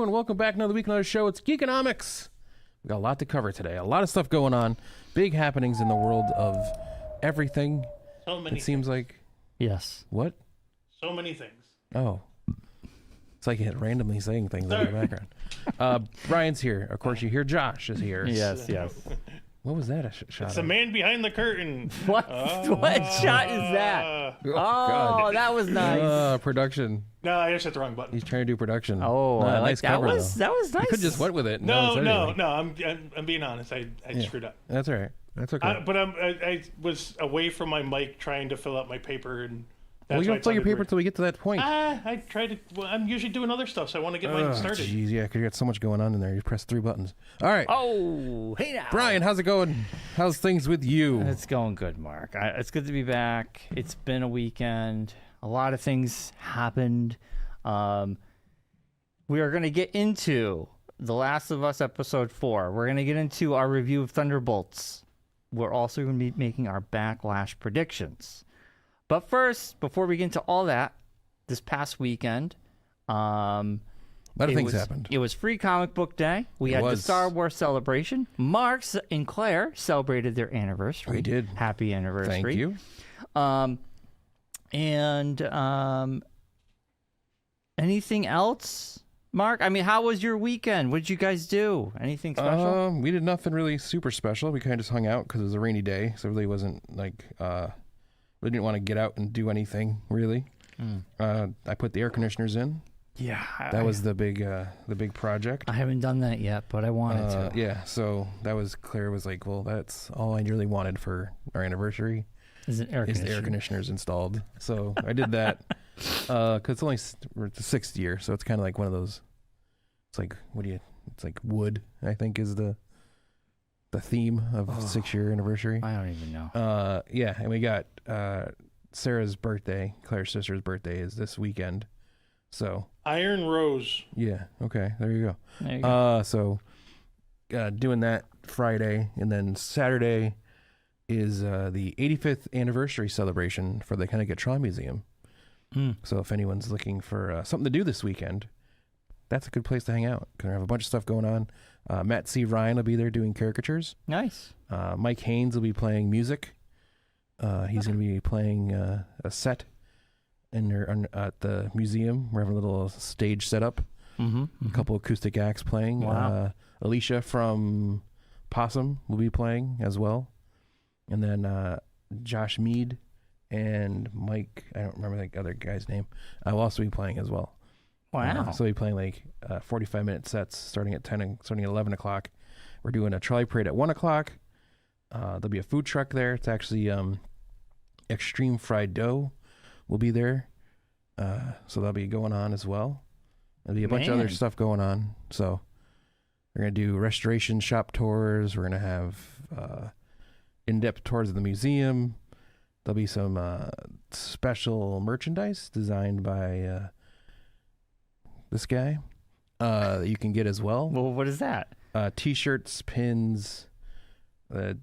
everyone. Welcome back. Another week, another show. It's Geekonomics. We got a lot to cover today. A lot of stuff going on. Big happenings in the world of everything. So many. It seems like. Yes. What? So many things. Oh. It's like he's randomly saying things in the background. Brian's here. Of course, you hear Josh is here. Yes. What was that? Shot It's the man behind the curtain. What shot is that? God. That was nice. Production. No, I just hit the wrong button. He's trying to do production. Oh, I like nice that. cover, That was nice. You could just went with it. No. I'm being honest. I screwed up. That's all right. That's okay. But I was away from my mic trying to fill out my paper, and that's well, you don't fill your paper until we get to that point. I tried to. Well, I'm usually doing other stuff, so I want to get mine started. Jeez, yeah, because you got so much going on in there. You press 3 buttons. All right. Oh, hey now. Brian, how's it going? How's things with you? It's going good, Mark. It's good to be back. It's been a weekend. A lot of things happened. We are going to get into The Last of Us Episode 4. We're going to get into our review of Thunderbolts. We're also going to be making our Backlash predictions. But first, before we get into all that, this past weekend, a lot of things happened. It was Free Comic Book Day. We had the Star Wars celebration. Mark and Claire celebrated their anniversary. We did. Happy anniversary. Thank you. Anything else, Mark? I mean, how was your weekend? What did you guys do? Anything special? We did nothing really super special. We kind of just hung out because it was a rainy day, so it really wasn't like we didn't want to get out and do anything really. I put the air conditioners in. Yeah, that was the big project. I haven't done that yet, but I wanted to. Yeah, so that was Claire was like, well, that's all I really wanted for our anniversary. Is the air conditioners installed? So I did that because it's only the 6th year, so it's kind of like one of those. It's like it's like wood. I think is the theme of 6-year anniversary. I don't even know. Yeah, and we got Sarah's birthday, Claire's sister's birthday is this weekend. So Iron Rose. Yeah. Okay. There you go. There you go. So doing that Friday, and then Saturday is the 85th anniversary celebration for the Connecticut Trauma Museum. So if anyone's looking for something to do this weekend, that's a good place to hang out. Because we have a bunch of stuff going on. Matt C. Ryan will be there doing caricatures. Nice. Mike Haynes will be playing music. He's going to be playing a set in there at the museum. We're having a little stage set up. A couple acoustic acts playing. Wow. Alicia from Possum will be playing as well. And then Josh Mead and Mike, I don't remember the other guy's name, will also be playing as well. Wow. So we'll be playing like 45-minute sets starting at 10 and starting at 11 o'clock. We're doing a trolley parade at 1 o'clock. There'll be a food truck there. It's actually Extreme Fried Dough will be there. So that'll be going on as well. There'll be a bunch of other stuff going on. So we're going to do restoration shop tours. We're going to have in-depth tours of the museum. There'll be some special merchandise designed by this guy that you can get as well. Well, what is that? T-shirts, pins.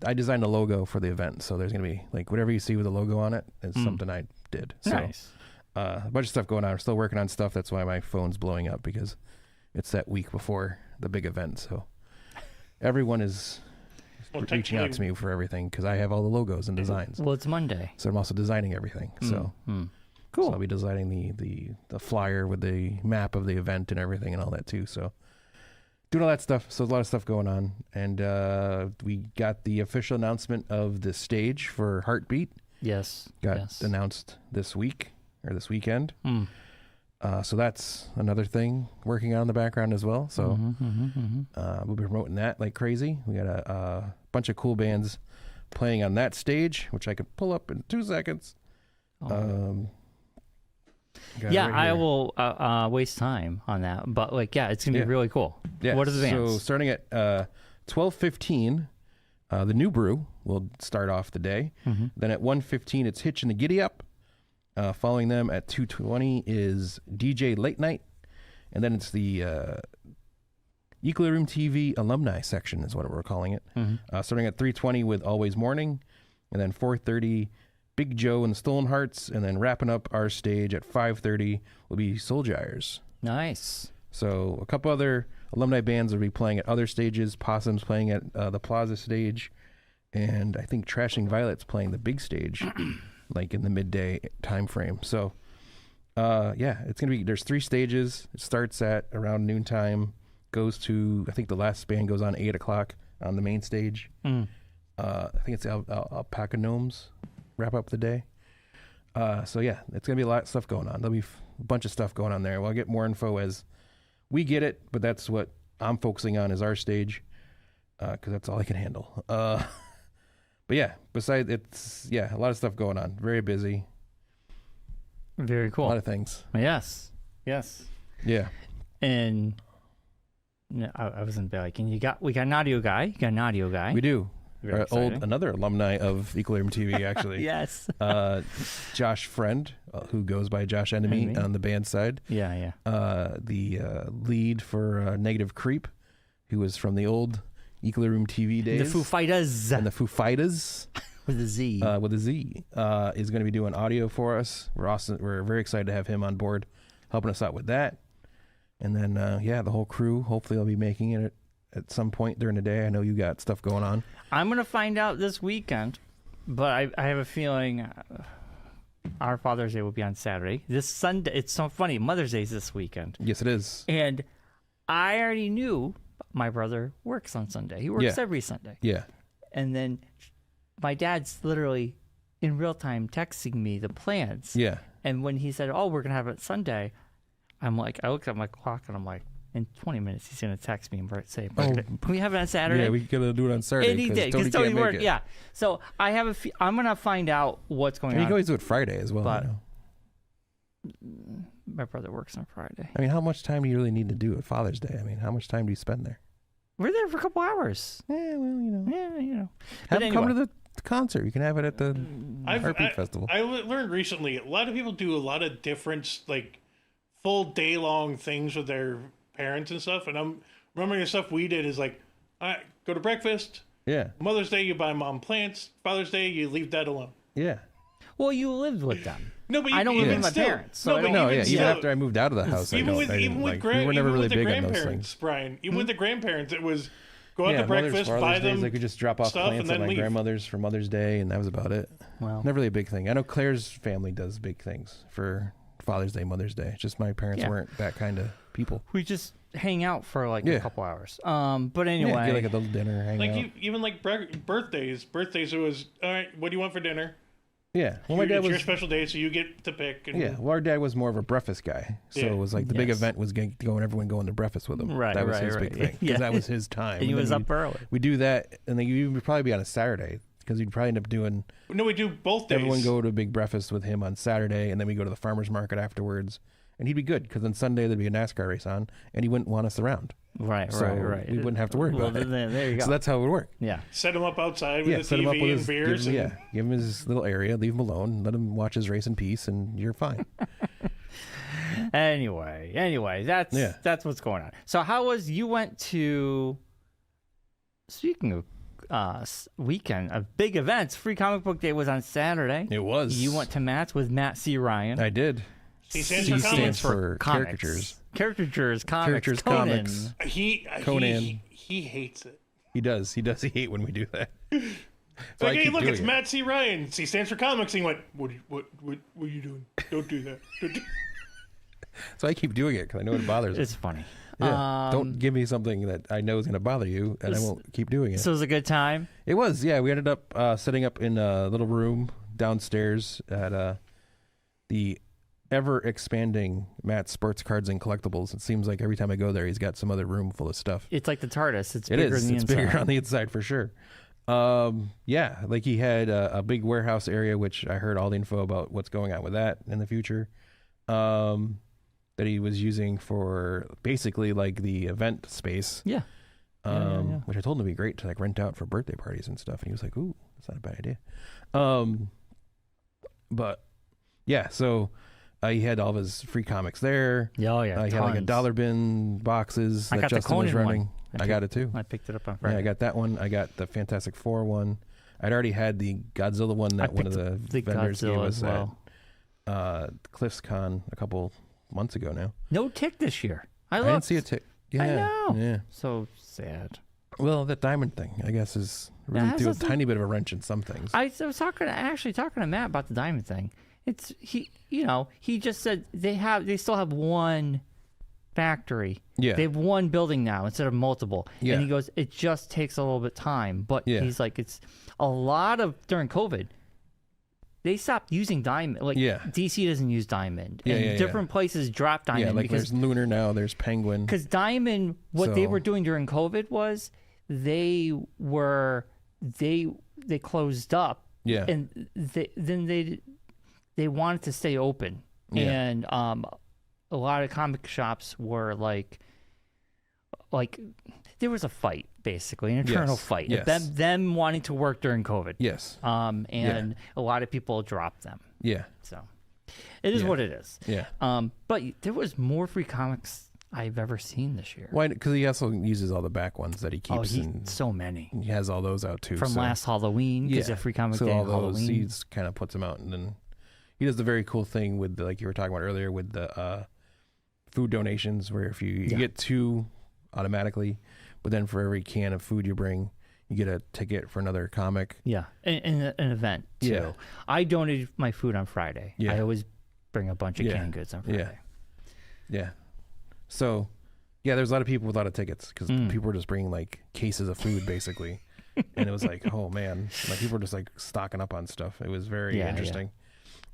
I designed a logo for the event, so there's going to be like whatever you see with a logo on it is something I did. So, nice. A bunch of stuff going on. We're still working on stuff. That's why my phone's blowing up, because it's that week before the big event. So everyone is reaching out to me for everything because I have all the logos and designs. Well, it's Monday, so I'm also designing everything. So cool. So I'll be designing the flyer with the map of the event and everything and all that too. So doing all that stuff. So there's a lot of stuff going on, and we got the official announcement of the stage for Heartbeat. Yes. Got announced this week or this weekend. So that's another thing working on in the background as well. So we'll be promoting that like crazy. We got a bunch of cool bands playing on that stage, which I could pull up in 2 seconds. I will waste time on that, but it's gonna be really cool. Yeah. What are the bands? So starting at 12:15, the New Brew will start off the day. Then at 1:15, it's Hitch and the Giddy Up. Following them at 2:20 is DJ Late Night, and then it's the Equilibrium TV alumni section is what we're calling it. Starting at 3:20 with Always Morning, and then 4:30 Big Joe and the Stolen Hearts, and then wrapping up our stage at 5:30 will be Soul Gyres. Nice. So a couple other alumni bands will be playing at other stages. Possum's playing at the Plaza stage, and I think Trashing Violet's playing the big stage, like in the midday time frame. So, it's gonna be. There's 3 stages. It starts at around noontime, goes to, I think the last band goes on 8 o'clock on the main stage. I think it's Alpaca Gnomes wrap up the day. It's gonna be a lot of stuff going on. There'll be a bunch of stuff going on there. We'll get more info as we get it, but that's what I'm focusing on is our stage, because that's all I can handle. But yeah, besides, it's a lot of stuff going on. Very busy. Very cool. A lot of things. Yes. Yeah. And no, I wasn't like, and we got an audio guy. You got an audio guy. We do. Very exciting. Another alumni of Equilibrium TV, actually. Yes. Josh Friend, who goes by Josh Enemy on the band side. Yeah. The lead for Negative Creep, who was from the old Equilibrium TV days. The Foo Fighters. And the Foo Fighters. With a Z. Is going to be doing audio for us. We're very excited to have him on board, helping us out with that. And then, the whole crew, hopefully, will be making it at some point during the day. I know you got stuff going on. I'm going to find out this weekend, but I have a feeling our Father's Day will be on Saturday. This Sunday, it's so funny. Mother's Day is this weekend. Yes, it is. And I already knew my brother works on Sunday. He works every Sunday. Yeah. And then my dad's literally in real time texting me the plans. Yeah. And when he said, we're going to have it Sunday, I looked at my clock and I'm like, in 20 minutes, he's going to text me and say, can we have it on Saturday? Yeah, we gotta do it on Saturday. And he did, because Tony worked. Yeah. So I have I'm going to find out what's going on. You can always do it Friday as well. But my brother works on Friday. I mean, how much time do you really need to do at Father's Day? I mean, how much time do you spend there? We're there for a couple hours. Yeah, well, Yeah. Have them come to the concert. You can have it at the Heartbeat Festival. I learned recently, a lot of people do a lot of different, like, full day-long things with their parents and stuff, and I'm remembering the stuff we did is like, all right, go to breakfast. Yeah. Mother's Day, you buy mom plants. Father's Day, you leave that alone. Yeah. Well, you lived with them. No, but I don't live with my still, parents. So Even after I moved out of the house, even with we were never really big on those things. Brian, even with the grandparents, it was go out to breakfast, Father's buy them days, I could just drop off stuff, plants and at then my leave. grandmother's for Mother's Day, and that was about it. Well, never really a big thing. I know Claire's family does big things for Father's Day, Mother's Day. It's just my parents weren't that kind of people. We just hang out for like a couple hours. But anyway, get like a little dinner, hang out. Even like birthdays. Birthdays, it was all right. What do you want for dinner? Yeah, well, my dad was your special day, so you get to pick. And, well, our dad was more of a breakfast guy, so it was like the big event was everyone going to breakfast with him. Right, that was his big thing because that was his time. And he was up early. We do that, and then you would probably be on a Saturday because you'd probably end up doing. No, we do both days. Everyone go to a big breakfast with him on Saturday, and then we go to the farmer's market afterwards. And he'd be good because on Sunday there'd be a NASCAR race on, and he wouldn't want us around. Right. We wouldn't have to worry about it. There you go. So that's how it would work. Yeah. Set him up outside with the set him up TV with and his, beers. give him his little area, leave him alone, let him watch his race in peace, and you're fine. Anyway, that's what's going on. So you went to, speaking of weekend of big events, Free Comic Book Day was on Saturday. It was. You went to Matt's with Matt C. Ryan. I did. C stands for caricatures. Caricatures, comics. Caricatures, Conan. comics. Conan. He hates it. He does. He hate when we do that. So like, hey, look, it's Matt C. Ryan. C stands for comics. And he went, what are you doing? Don't do that. So I keep doing it because I know it bothers him. It's funny. Yeah. Don't give me something that I know is going to bother you, and I won't keep doing it. So it was a good time? It was, yeah. We ended up setting up in a little room downstairs at the ever-expanding Matt Sports Cards and Collectibles. It seems like every time I go there, he's got some other room full of stuff. It's like the TARDIS. It's bigger than the It's inside. bigger on the inside for sure. Like he had a big warehouse area, which I heard all the info about what's going on with that in the future. That he was using for basically like the event space. Yeah. Which I told him would be great to like rent out for birthday parties and stuff. And he was like, "Ooh, that's not a bad idea." But yeah, so he had all of his free comics there. Oh yeah, he had like a dollar bin boxes that Justin was running. I got it too. I picked it up on Friday. Yeah, I got that one. I got the Fantastic Four one. I'd already had the Godzilla one that one of the vendors gave us at CliffsCon a couple months ago now. No tick this year. I didn't see a ticket. Yeah, I know. Yeah. So sad. Well, that diamond thing, I guess, is really threw a tiny bit of a wrench in some things. I was talking to Matt about the diamond thing. He just said they still have one factory. Yeah. They have one building now instead of multiple. Yeah. And he goes, it just takes a little bit of time. But Yeah. he's like, it's a lot of during COVID. They stopped using diamond. Like DC doesn't use diamond. And different places drop diamond. Yeah, like there's Lunar now, there's Penguin. Because diamond, what they were doing during COVID was they closed up. Yeah. And they wanted to stay open. Yeah. And a lot of comic shops were like there was a fight, basically, an internal fight. Yes. Them wanting to work during COVID. Yes. And a lot of people dropped them. Yeah. So it is what it is. Yeah. But there was more free comics I've ever seen this year. Why? Because he also uses all the back ones that he keeps. So many. He has all those out too. From last Halloween, because free comic day all on those, Halloween. he kind of puts them out, and then he does the very cool thing with, like you were talking about earlier, with the food donations, where if you get 2 automatically, but then for every can of food you bring, you get a ticket for another comic. Yeah, and an event too. Yeah. I donated my food on Friday. Yeah. I always bring a bunch of canned goods on Friday. Yeah. So, there's a lot of people with a lot of tickets because people were just bringing like cases of food basically, and it was like, oh man, like people were just like stocking up on stuff. It was very interesting.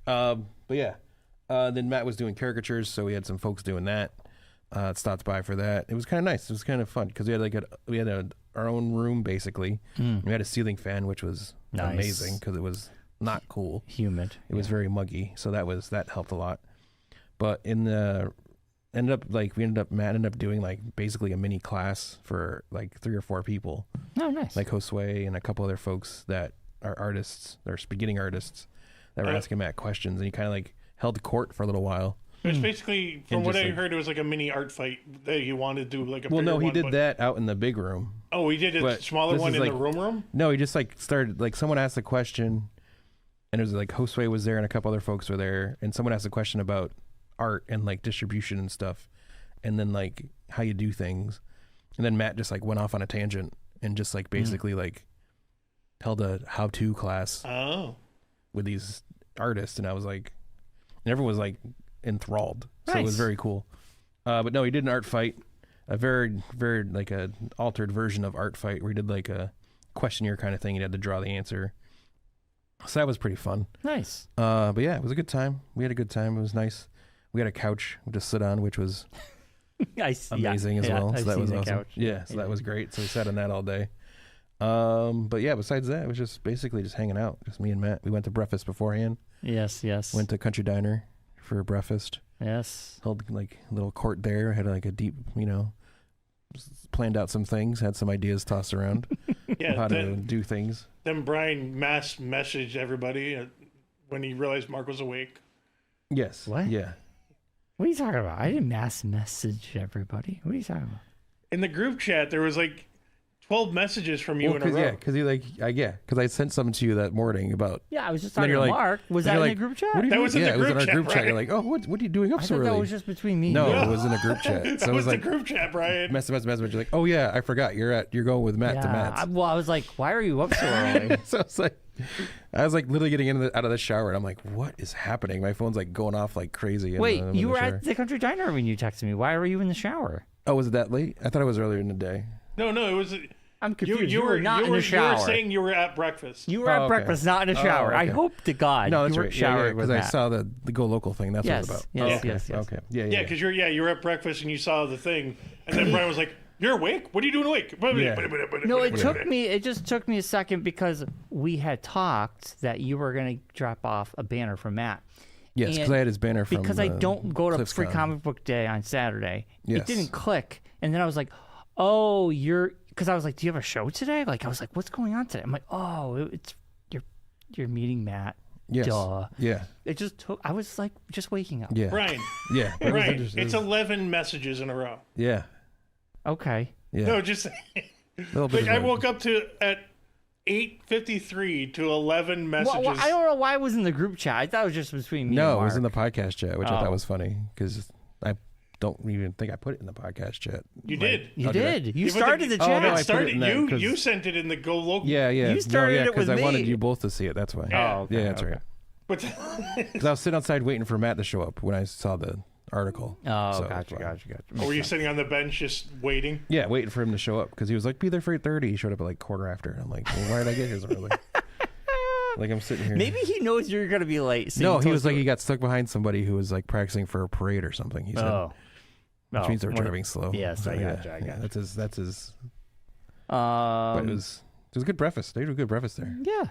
Then Matt was doing caricatures, so we had some folks doing that. Stopped by for that. It was kind of nice. It was kind of fun because we had our own room basically. We had a ceiling fan, which was amazing because it was not cool. Humid. It was very muggy, so that helped a lot. But Matt ended up doing like basically a mini class for like 3 or 4 people. Oh, nice. Like Josue and a couple other folks that are artists, they're beginning artists that were asking Matt questions, and he kind of like held court for a little while. It was basically, from what I heard, it was like a mini art fight that he wanted to do, like a bigger no, he one, did that out in the big room. Oh, he did a smaller one in the room? No, he just like started, like someone asked a question, and it was like Josue was there and a couple other folks were there, and someone asked a question about art and like distribution and stuff, and then like how you do things. And then Matt just like went off on a tangent and just like basically like held a how-to class with these artists, and I was like, and everyone was like enthralled. So it was very cool. But no, he did an art fight, a very, very like a altered version of art fight where he did like a questionnaire kind of thing. He had to draw the answer. So that was pretty fun. Nice. But yeah, it was a good time. We had a good time. It was nice. We had a couch to sit on, which was amazing as well. So that was awesome. Couch. Yeah, so that was great. So we sat on that all day. But yeah, besides that, it was just basically just hanging out. Just me and Matt. We went to breakfast beforehand. Yes. Went to Country Diner for breakfast. Yes. Held like a little court there. Had like a deep, planned out some things. Had some ideas tossed around. How to do things. Then Brian mass messaged everybody when he realized Mark was awake. Yes. What? Yeah. What are you talking about? I didn't mass message everybody. What are you talking about? In the group chat, there was like 12 messages from you in a row. Yeah, because because I sent something to you that morning about. Yeah, I was just talking to Mark. Was that in the group chat? That was in the group chat. It was in our group chat. You're like, oh, what are you doing up so early? That was just between me. No, it was in a group chat. That was the group chat, Brian. Message. You're like, oh yeah, I forgot. You're going with Matt to Matt's. I was like, why are you up so early? So I was like literally getting out of the shower, and I'm like, what is happening? My phone's like going off like crazy. Wait, you were at the Country Diner when you texted me. Why were you in the shower? Oh, was it that late? I thought it was earlier in the day. No, it was. I'm confused. You were not in the shower. You were saying you were at breakfast. You were at breakfast, not in the shower. I hope to God you were showered with that. Because I saw the Go Local thing. That's what it's about. Yes. Okay. Yeah, because you were at breakfast and you saw the thing, and then Brian was like, "You're awake? What are you doing awake?" No, it just took me a second because we had talked that you were going to drop off a banner from Matt. Yes, because I had his banner from because I don't go to Cliff's Free Con. Comic Book Day on Saturday. Yes. It didn't click, and then I was like, "Oh, because I was like, do you have a show today?" Like I was like, "What's going on today?" I'm like, "Oh, it's you're meeting Matt." Yes. Duh. Yeah. It just took. I was like just waking up. Yeah. Brian. Yeah. Brian, it's 11 messages in a row. Yeah. Okay. Yeah. No, just like I woke up at 8:53 to 11 messages. Well, I don't know why it was in the group chat. I thought it was just between me and No, Mark. it was in the podcast chat, which I thought was funny because I don't even think I put it in the podcast chat. You did. You Oh, did I? did. You Yeah, but started the Oh, chat. no, I It put it started. in there 'cause- You sent it in the Go Local. Yeah. You started it with I wanted me. you both to see it. That's why. Yeah. Oh, okay, Yeah, that's okay. right. But Because I was sitting outside waiting for Matt to show up when I saw the article. Oh, So, gotcha. were you sitting on the bench just waiting? Yeah, waiting for him to show up because he was like, "Be there for 8:30." He showed up at like quarter after, and I'm like, "Well, why did I get here so early?" Like I'm sitting here. Maybe he knows you're gonna be late. So No, he told was like you- he got stuck behind somebody who was like practicing for a parade or something. He said, which means they were driving slow. Yes, So, I yeah, gotcha. yeah, That's his. But it was a good breakfast. They did a good breakfast there. Yeah.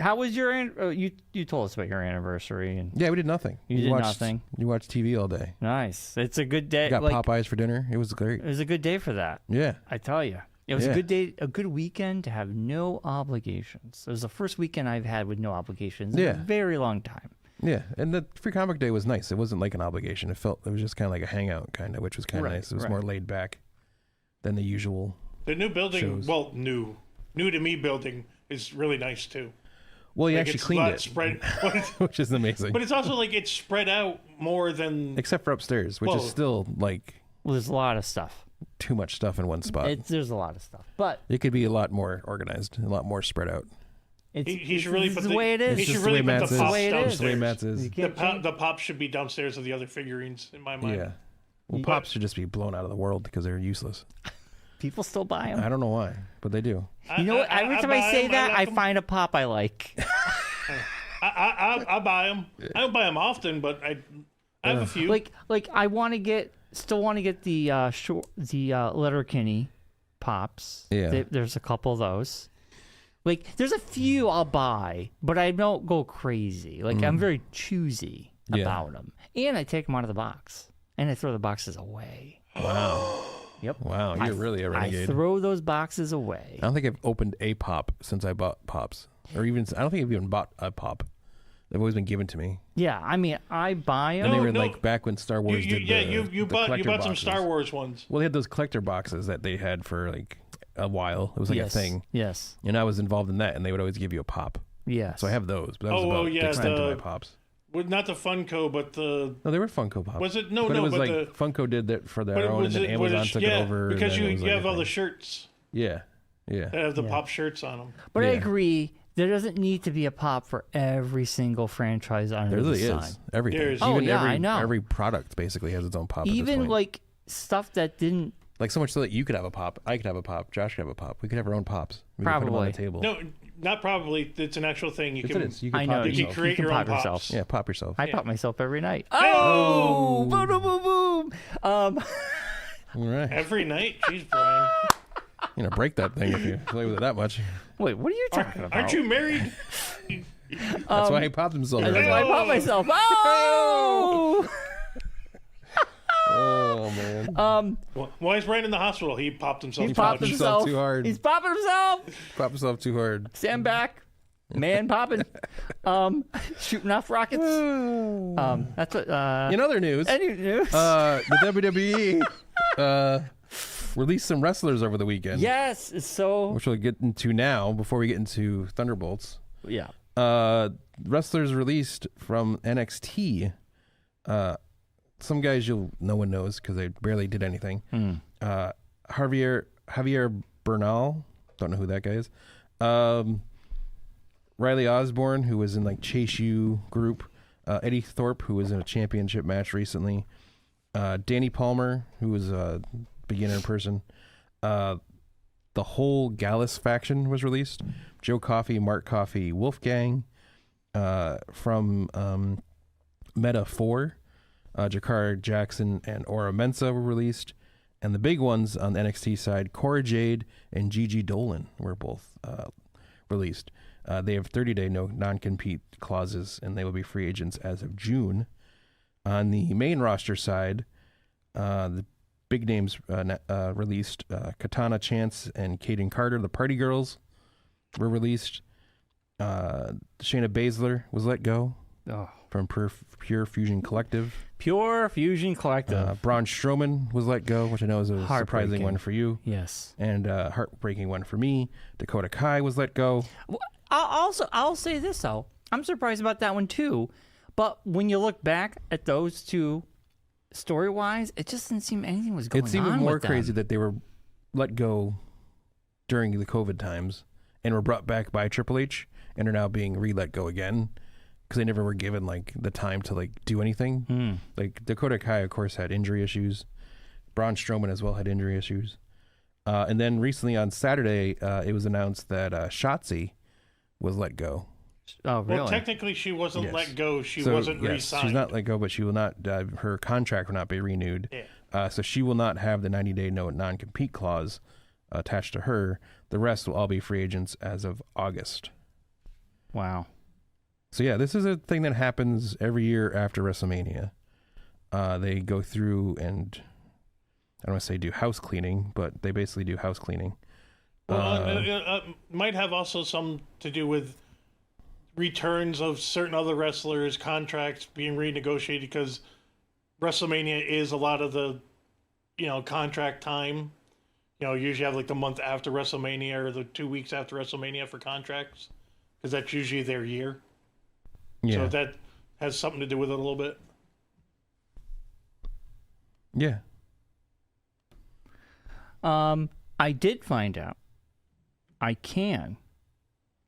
How was your? You told us about your anniversary and Yeah, we did nothing. You We did watched, nothing? You watched TV all day. nice. It's a good day. We got like, Popeyes for dinner. It was great. It was a good day for that. Yeah. I tell you. It was Yeah. a good day, a good weekend to have no obligations. It was the first weekend I've had with no obligations in Yeah. a very long time. Yeah, and the Free Comic Day was nice. It wasn't like an obligation. It was just kind of like a hangout, which was kind of Right, nice. It was right. more laid back than the usual. The new building, Shows. well, new to me building is really nice too. Well, he Like, actually it's cleaned not it, spread, which is amazing. but it's also like it's spread out more than. Except for upstairs, which Whoa. is still like Well, there's a lot of stuff. too much stuff in one spot. There's a lot of stuff, but It could be a lot more organized, a lot more spread out. it's He should really it's put the way it is. He It's should just really the way put Matt's the is. pops The way it is. Just the way downstairs. Matt's is. You The can't change- the pops should be downstairs of the other figurines in my mind. Yeah. Well, pops should just be blown out of the world because they're useless. People still buy them. I don't know why, but they do. You know what? Every time I buy say 'em, that, like I 'em. find a pop I like. I buy them. I don't buy them often, but I have a few. like I want to get, still want to get the Letterkenny pops. Yeah. There's a couple of those. Like there's a few I'll buy, but I don't go crazy. Like I'm very choosy Yeah. about them, and I take them out of the box and I throw the boxes away. Wow. Yep. Wow, you're really a I renegade. throw those boxes away. I don't think I've opened a pop since I bought pops, or even I don't think I've even bought a pop. They've always been given to me, Yeah, I mean I buy them. and they were no. like back when Star Wars did you the bought collector some boxes. Star Wars ones. Well, they had those collector boxes that they had for like a while. It was like yes. a thing, Yes. and I was involved in that, and they would always give you a pop. Yes. So I have those, but that was Oh, about yeah, the extent the- of my pops. Well, not the Funko, but the No, they were Funko pops. was it? No, but no, it was but like the Funko did that for but their it own, was and then it was Amazon took yeah it over. because and then it you was like have a all the thing. shirts Yeah. that have the pop shirts on them. But I Yeah. agree. There doesn't need to be a pop for every single franchise under There really the sun. is everything. There's- Oh, Even yeah, every, I know. Every product basically has its own pop. at this Even point. like stuff that didn't. Like so much so that you could have a pop, I could have a pop, Josh could have a pop. We could have our own pops. We could put them on Probably. the table. No, not probably. It's an actual thing. You Yes, can. it is. You can I pop know You can yourself. create can your own pop yourself. pops. Yeah, pop yourself. I pop myself every night. Oh! Boom! Boom! Boom! Boom! All right. Every night. Jeez, Brian. You know, break that thing if you play with it that much. Wait, what are you talking about? Aren't you married? That's why he popped himself. That's every why I night. pop myself. Oh! Oh man. Why is Brian in the hospital? He popped himself. He too popped much. himself himself too hard. He's popping himself. Pop himself too hard. Stand back. Man popping. Shooting off rockets. That's what. In other news, Any news? the WWE released some wrestlers over the weekend. yes. So. Which we'll get into now before we get into Thunderbolts. Yeah. Wrestlers released from NXT. Some guys no one knows because they barely did anything. Javier Bernal, don't know who that guy is. Riley Osborne, who was in like Chase U group. Eddie Thorpe, who was in a championship match recently. Danny Palmer, who was a beginner person. The whole Gallus faction was released. Joe Coffey, Mark Coffey, Wolfgang. From Meta 4, Jakar Jackson and Aura Mensa were released. And the big ones on the NXT side, Cora Jade and Gigi Dolan were both released. They have 30-day non-compete clauses, and they will be free agents as of June. On the main roster side, the big names released. Katana Chance and Kaden Carter, the Party Girls, were released. Shayna Baszler was let go from Pure Fusion Collective. Pure Fusion Collective. Braun Strowman was let go, which I know is a surprising Heartbreaking. one for you. Yes. And heartbreaking one for me. Dakota Kai was let go. I'll say this though. I'm surprised about that one too. But when you look back at those two story-wise, it just didn't seem anything was going on. It's even more with them. crazy that they were let go during the COVID times and were brought back by Triple H and are now being re-let go again because they never were given like the time to like do anything. Like Dakota Kai, of course, had injury issues. Braun Strowman as well had injury issues. And then recently on Saturday, it was announced that Shotzi was let go. Oh, really? Well, technically, she wasn't Yes. let go. She So, wasn't yes, re-signed. she's not let go, but she will not. Her contract will not be renewed. Yeah. So she will not have the 90-day no non-compete clause attached to her. The rest will all be free agents as of August. Wow. So yeah, this is a thing that happens every year after WrestleMania. They go through and I don't want to say do house cleaning, but they basically do house cleaning. Well, might have also some to do with returns of certain other wrestlers' contracts being renegotiated because WrestleMania is a lot of the, contract time. Usually have like the month after WrestleMania or the 2 weeks after WrestleMania for contracts because that's usually their year. Yeah. So that has something to do with it a little bit. Yeah. I did find out I can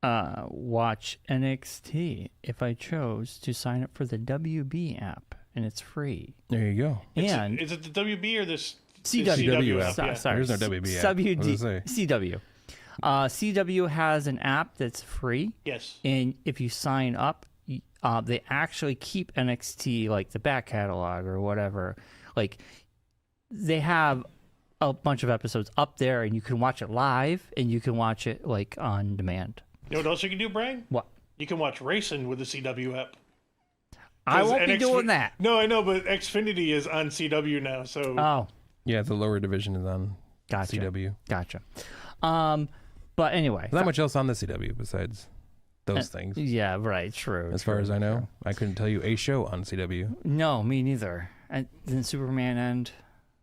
watch NXT if I chose to sign up for the WB app, and it's free. There you go. And Is it the WB or this CW app. Yeah. Sorry, There's no WB app. What does it say? CW. CW has an app that's free, Yes. and if you sign up, they actually keep NXT, like the back catalog or whatever. Like, they have a bunch of episodes up there, and you can watch it live, and you can watch it, like, on demand. You know what else you can do, Brian? What? You can watch racing with the CW app. I won't be NXT doing that. No, I know, but Xfinity is on CW now, so... Oh, Yeah, the lower division is on gotcha. CW. Gotcha. But anyway. There's not much else on the CW besides those things. Yeah, right, true. As far as I know, I couldn't tell you a show on CW. No, me neither. And didn't Superman end?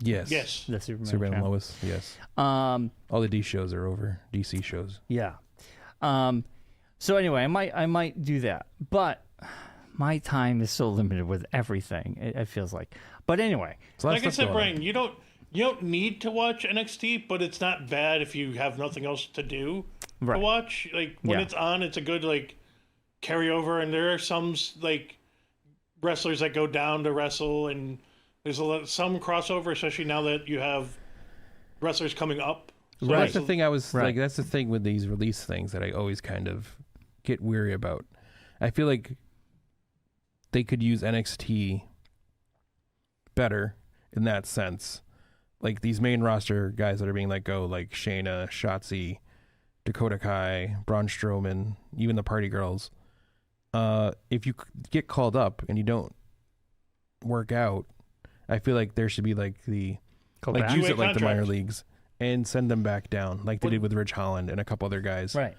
Yes. Yes. The Superman Superman and show? Lois. Yes. Um, All the D shows are over. DC shows. yeah. So anyway, I might do that, but my time is so limited with everything. It feels like. But anyway, So Like I said, Brian, you don't need to watch NXT, but it's not bad if you have nothing else to do Right. to watch. Like when Yeah. it's on, it's a good like carryover, and there are some like wrestlers that go down to wrestle, and there's some crossover, especially now that you have wrestlers coming up. So Right. that's That's the thing I was Right. like. That's the thing with these release things that I always kind of get weary about. I feel like they could use NXT better in that sense. Like these main roster guys that are being let go, like Shayna, Shotzi, Dakota Kai, Braun Strowman, even the Party Girls. If you get called up and you don't work out, I feel like there should be like go like back. use Two-way it like the minor contract. leagues and send them back down like they did with Rich Holland and a couple other guys. Right.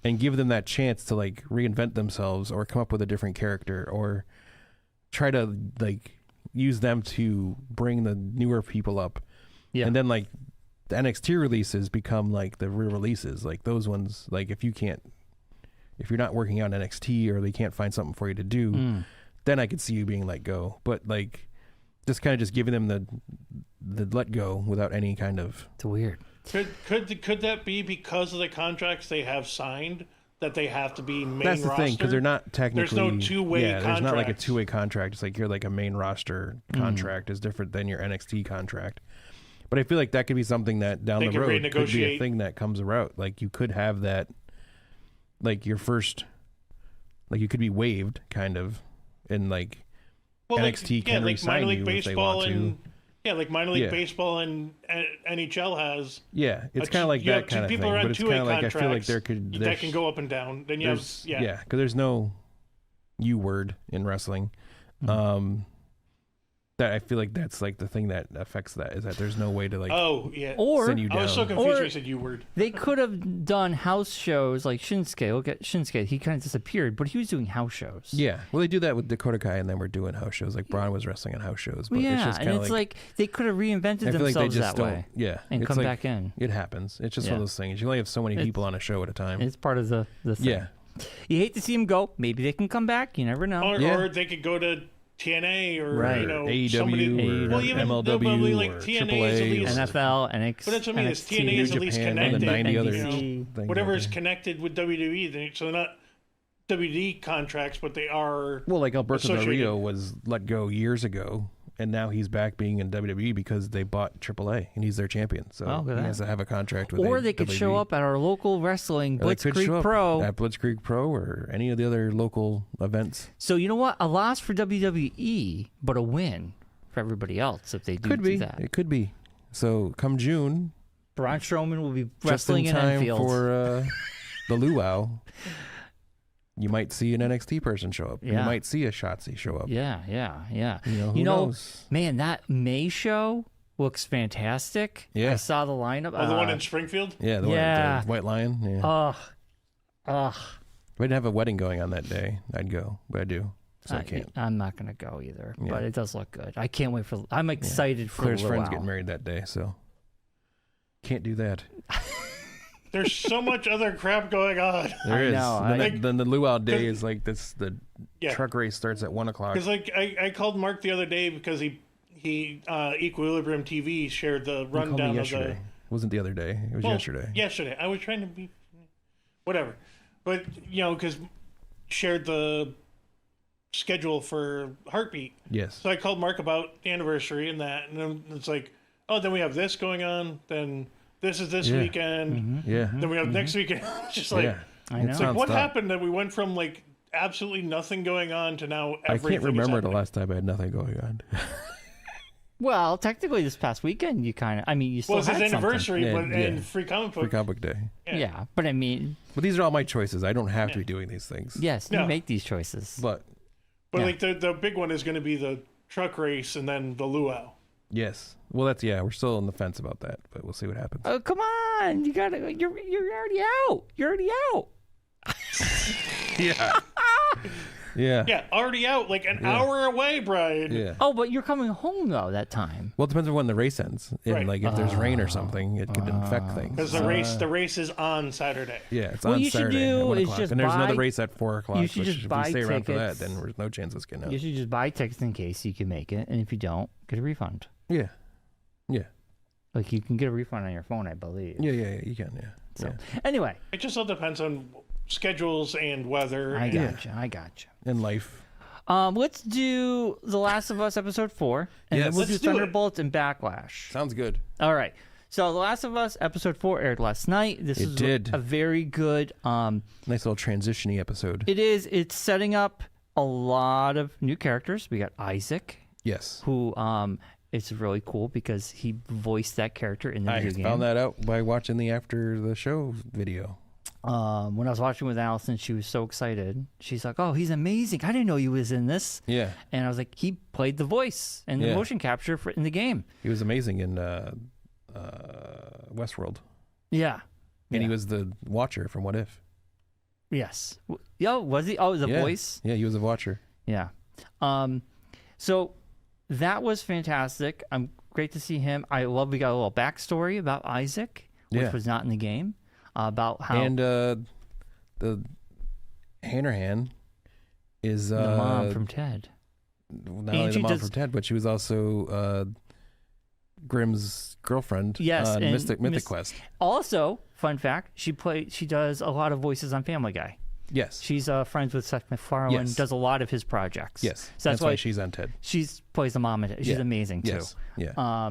And give them that chance to like reinvent themselves or come up with a different character or try to like use them to bring the newer people up. Yeah. And then like the NXT releases become like the re-releases. Like those ones, like if you're not working out in NXT or they can't find something for you to do, then I could see you being let go. But like just kind of just giving them the let go without any kind of It's weird. Could that be because of the contracts they have signed that they have to be main That's the roster? thing, because they're not technically. There's no two-way Yeah, there's not like a contracts. two-way contract. It's like you're like a main roster contract is different than your NXT contract. But I feel like that could be something that down They the could road could be a renegotiate. thing that comes around. Like you could have that, like your first, like you could be waived kind of, and like NXT can re-sign you if they want to. Yeah, like minor league Yeah. baseball and NHL has. Yeah, it's a kind of like you have that two kind of thing. people are on But it's two-way kind of like I feel like contracts there could that can go up and down. Then you have because there's no U word in wrestling. That I feel like that's like the thing that affects that is that there's no way to like Oh yeah. Or send you I down. was so confused Or- when you said U word. they could have done house shows like Shinsuke. Look at Shinsuke. He kind of disappeared, but he was doing house shows. Yeah, well, they do that with Dakota Kai, and then we're doing house shows. Like Braun was wrestling on house shows, but Well, yeah, it's just and kind of it's like, like they could have reinvented I feel like they themselves just that don't. way Yeah, and it's come like, back in. It happens. It's just one Yeah. of those things. You only have so many people on a show at a time. It's part of the thing. Yeah, You hate to see them go. Maybe they can come back. You never know. Or, Yeah. or they could go to TNA or Right. you know AEW somebody. or Well, even MLW like or TNA is at AAA least. NFL, NXT, But that's what I mean. Is TNA is at least Japan, and connected. the 90 other you know, things whatever out is there. connected with WWE. So they're not WWE contracts, but they are. Well, like Alberto Del associated. Rio was let go years ago, and now he's back being in WWE because they bought AAA, and he's their champion. So Oh, look at he that. has to have a contract with or they could WWE. show up at our local wrestling Or they could show Blitzkrieg up Pro. at Blitzkrieg Pro or any of the other local events. So you know what? A loss for WWE, but a win for everybody else if they do, Could be. do that. It could be. So come June, Braun Strowman will be just wrestling in in time Enfield. for the luau, you might see an NXT person show up. You Yeah. might see a Shotzi show up. Yeah. Who knows? Man, that May show looks fantastic. Yeah. I saw the lineup. Oh, the one in Springfield. Yeah, the Yeah. one, the White Lion. Yeah. Ugh. If I didn't have a wedding going on that day, I'd go, but I do, so I can't. I'm not gonna go either, Yeah. but it does look good. I can't wait for. I'm excited for Claire's the friend's luau. getting married that day, so can't do that. There's so much other crap going on. There is. know, Then the luau day is like this. The Yeah. truck race starts at 1:00. Because like I called Mark the other day because he Equilibrium TV shared the You called me rundown of yesterday. the. It wasn't the other day. It was Well, yesterday. Yesterday, I was trying to be, whatever, but you know, because shared the schedule for Heartbeat. Yes. So I called Mark about the anniversary and that, and then it's like, oh, then we have this going on. Then this is this Yeah. weekend. Yeah. Then we have next weekend. It's just like, Yeah. I know. It's like what nonstop. happened that we went from like absolutely nothing going on to now I everything. can't remember is the happening. last time I had nothing going on. Well, technically, this past weekend, you kind of. I mean, you still Well, it's had his something. anniversary, Yeah, but yeah. and free comic book. Free comic book day. Yeah, but I mean, But these are all my choices. I don't have to be doing these things. yes, you No. make these choices. But But Yeah. like the big one is going to be the truck race and then the luau. yes. Well, we're still on the fence about that, but we'll see what happens. Oh, come on! You gotta. You're already out. You're already out. Yeah. Yeah. Yeah, already out, like an hour away, Brian. Yeah. Oh, but you're coming home though that time. Well, it depends on when the race ends. And Right. like if there's rain or something, it could affect things. Because the race is on Saturday. Yeah, it's What on you should Saturday do at 1 is o'clock. just And there's another buy- race at 4 o'clock. you should which just if we buy stay around for that, tickets. then there's no chance it's getting out. You should just buy tickets in case you can make it, and if you don't, get a refund. Yeah. Yeah. Like you can get a refund on your phone, I believe. Yeah, you can, yeah. So Yeah. anyway, It just all depends on schedules and weather. I and- got you. In life. Let's do The Last of Us episode 4, and Yes. then we'll do Let's do it. Thunderbolts and Backlash. Sounds good. All right. So The Last of Us episode 4 aired last night. This It is did. a very good. Nice little transition-y episode. It is. It's setting up a lot of new characters. We got Isaac, Yes. who it's really cool because he voiced that character in the I video game. found that out by watching the after the show video. When I was watching with Allison, she was so excited. She's like, "Oh, he's amazing! I didn't know he was in this." Yeah. And I was like, "He played the voice and the Yeah. motion capture in the game." He was amazing in Westworld. Yeah. And he Yeah. was the Watcher from What If. Yes. Yo, was he? Oh, the Yeah. voice. Yeah, he was a Watcher. Yeah. So that was fantastic. I'm great to see him. I love we got a little backstory about Isaac, which Yeah. was not in the game. About how And the Hanrahan is the mom from Ted. not And only the she mom does- from Ted, but she was also Grimm's girlfriend Yes, on and Mythic Quest. Also, fun fact, she does a lot of voices on Family Guy. Yes. She's friends with Seth MacFarlane, Yes. does a lot of his projects. Yes. So that's why why she's on Ted. she plays the mom in it. She's Yeah. amazing too. Yes. Yeah.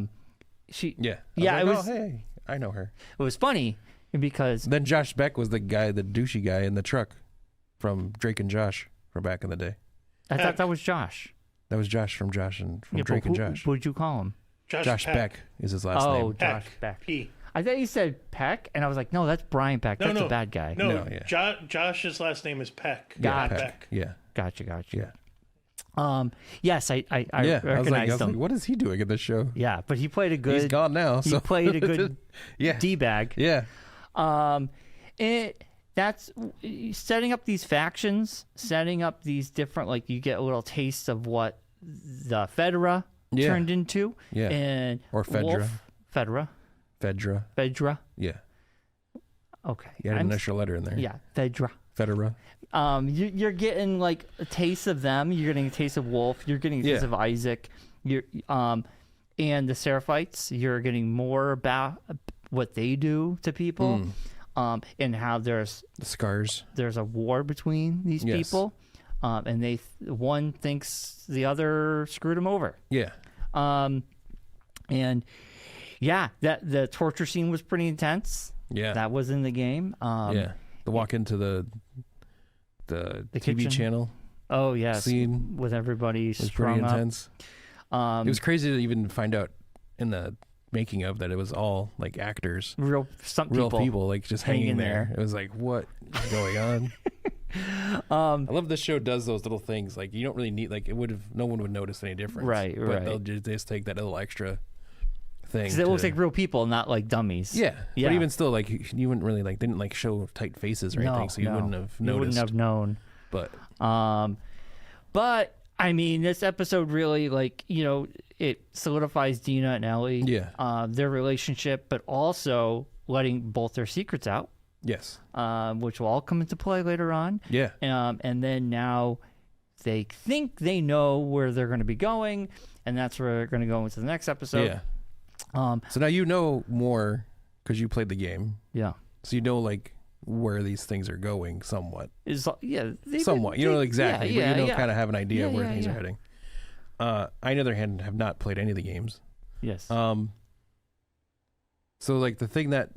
She Yeah. yeah, I it was was like, oh, hey, I know her. it was funny because Then Josh Beck was the guy, the douchey guy in the truck from Drake and Josh from back in the day. I thought that was Josh. That was Josh from Josh and from Yeah, Drake but and who, Josh. What'd you call him? Josh Beck is his last Oh, name. Josh Peck. Beck. P. I thought you said Peck, and I was like, no, that's Brian Peck. No, That's no. the bad guy. No, No, yeah. Josh's last name is Peck. Got not it. Beck. Yeah. Gotcha. Yeah. Yes, I Yeah. I was like, recognized him. what is he doing in this show? Yeah, but he played a good. He's gone now. He So played a good yeah. D-bag. Yeah. That's setting up these factions, setting up these different, like you get a little taste of what the Fedra Yeah. turned into. Yeah. And Or Fedra. Wolf, Fedra. Fedra. Fedra. Yeah. Okay. You had an I'm- extra letter in there. Yeah, Fedra. Fedora. You're getting like a taste of them. You're getting a taste of Wolf. You're getting a taste of Isaac. And the Seraphites. You're getting more about what they do to people, and how there's The scars. there's a war between these Yes. people, and one thinks the other screwed him over. Yeah. And yeah, that the torture scene was pretty intense. Yeah. That was in the game. Yeah. The walk into the TV kitchen channel Oh yes, scene with everybody was strung pretty up. intense. It was crazy to even find out in the making of that it was all like actors, real people like just hanging there. there. It was like, what is going on? I love this show does those little things. Like you don't really need like no one would notice any difference. Right, but right. They'll just take that little extra thing. Because it looks like real people, not like dummies. Yeah. Yeah. But even still, like you wouldn't really didn't like show tight faces or anything, so you wouldn't have noticed. You wouldn't have known. But I mean, this episode really, like, it solidifies Dina and Ellie. Yeah. Their relationship, but also letting both their secrets out, yes. which will all come into play later on. Yeah. And then now they think they know where they're going to be going, and that's where they're going to go into the next episode. Yeah. So now you know more because you played the game. Yeah. So you know like where these things are going somewhat. Somewhat. You know exactly, but you kind of have an idea of where things yeah. are heading. I, on the other hand, have not played any of the games. Yes. So like the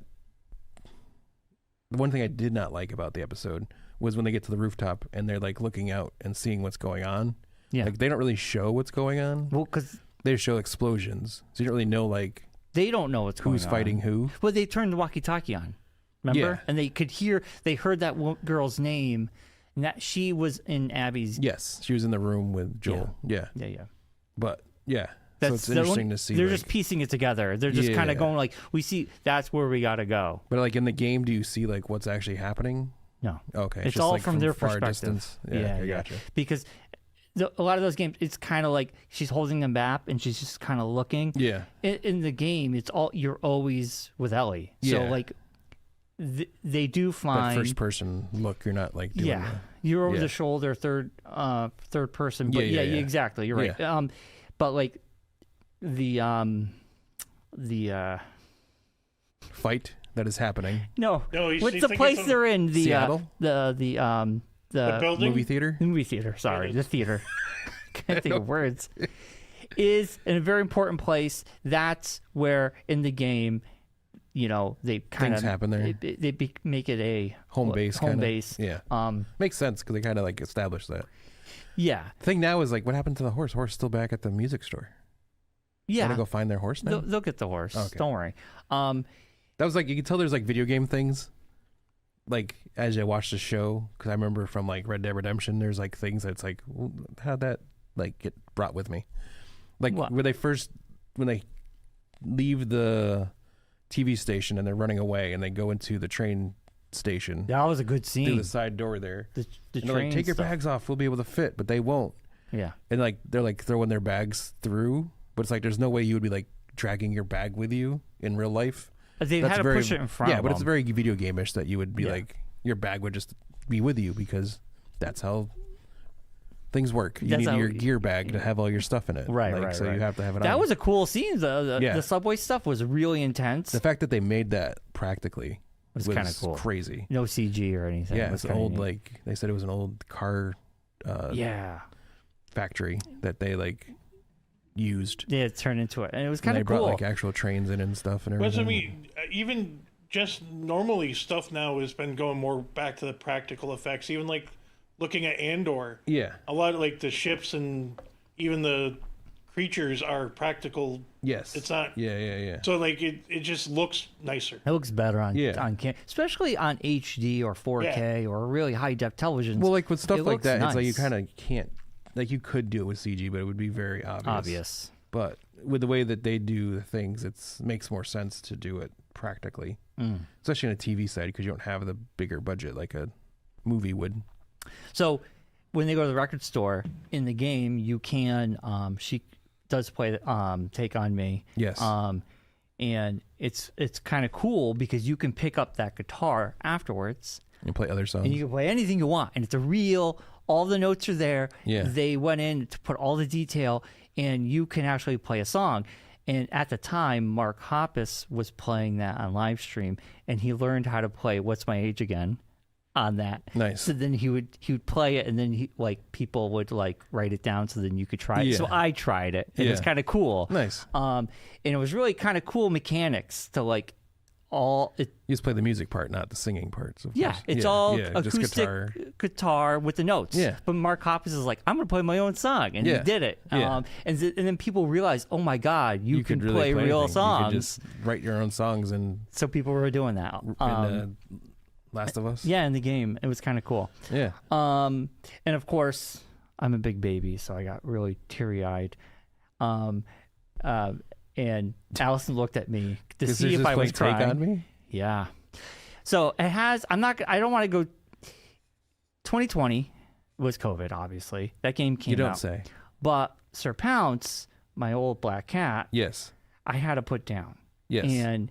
one thing I did not like about the episode was when they get to the rooftop and they're like looking out and seeing what's going on. Yeah. Like they don't really show what's going on. Well, because they show explosions, so you don't really know like they don't know what's going on. Who's fighting who. Well, they turned the walkie-talkie on. Remember? Yeah. And they heard that girl's name, and that she was in Abby's. Yes, she was in the room with Joel. Yeah. But yeah, so it's interesting to see. They're like, just piecing it together. They're just kind of going like, we see that's where we got to go. But like in the game, do you see like what's actually happening? No. Okay. It's just all like from their far perspective. Distance. Yeah, I gotcha. Because a lot of those games, it's kind of like she's holding them back and she's just kind of looking. Yeah. In the game, you're always with Ellie. So Yeah. like they do find that first person look. You're not like doing that. You're over the shoulder, third person. But yeah, exactly. You're right. Yeah. But like the fight that is happening. No, he's what's the place they're in? The Seattle? The building? Movie theater. Movie theater. Sorry, the theater. Can't think of words. Is in a very important place. That's where in the game, they kind of things happen there. They make it a home base. Home kinda. base. Yeah. Makes sense because they kind of like established that. Yeah. The thing now is like, what happened to the horse? Horse still back at the music store. Yeah. Want to go find their horse now? They'll get the horse. Okay. Don't worry. That was like, you can tell there's like video game things. Like as I watched the show, because I remember from like Red Dead Redemption, there's like things that's like, well, how'd that like get brought with me? Like What? when they leave the TV station and they're running away and they go into the train station That was a good through scene. the side door there. The And they're like, train take your stuff. bags off, we'll be able to fit, but they won't. Yeah. And like they're like throwing their bags through, but it's like there's no way you would be like dragging your bag with you in real life. They That's had to very, push it in front. Yeah, of but it's them. very video game-ish that you would be Yeah. like your bag would just be with you because that's how things work. You That's need how- your gear bag to have all your stuff in it. Right, Like, right, So right. you have to have it on. That was a cool scene. The Yeah. subway stuff was really intense. The fact that they made that practically was was kind of cool. crazy. No CG or anything. Yeah, It was it's an kinda old neat. like they said it was an old car factory that they like used. Yeah, it turned into it, and it was And kind they of brought cool. like actual trains in and stuff and But everything. I mean, even just normally stuff now has been going more back to the practical effects. Even like looking at Andor, Yeah. a lot of like the ships and even the creatures are practical. Yes. It's not. Yeah. So like it just looks nicer. It looks better on Yeah. especially on HD or 4K or really high def televisions. Well, like with stuff It like looks that, it's like you nice. kind of can't. Like you could do it with CG, but it would be very obvious. But with the way that they do the things, it makes more sense to do it practically, especially on a TV side because you don't have the bigger budget like a movie would. So when they go to the record store in the game, you can. She does play "Take on Me." Yes. And it's kind of cool because you can pick up that guitar afterwards. You play other songs. and you can play anything you want, and it's a real. All the notes are there. Yeah. They went in to put all the detail, and you can actually play a song. And at the time, Mark Hoppus was playing that on live stream, and he learned how to play "What's My Age Again" on that. Nice. So then he would play it, and then people would write it down, so then you could try it. Yeah. So I tried it, and it's Yeah. kind of cool. Nice. And it was really kind of cool mechanics to all it. You just play the music part, not the singing parts. Of Yeah, course. it's all just acoustic guitar with the notes. Yeah. But Mark Hoppus is like, I'm going to play my own song. And he Yeah. did it. Yeah. And then people realized, oh my God, you can could really play real anything. songs. You could just write your own songs and So people were doing that. Last of Us. Yeah, in the game. It was kind of cool. Yeah. And of course, I'm a big baby, so I got really teary-eyed. And Allison looked at me to Is see this if I was Take crying. on Me? Yeah. So it has. I don't want to go. 2020 was COVID, obviously. That game came out. You don't say. But Sir Pounce, my old black cat, Yes. I had to put down. Yes. And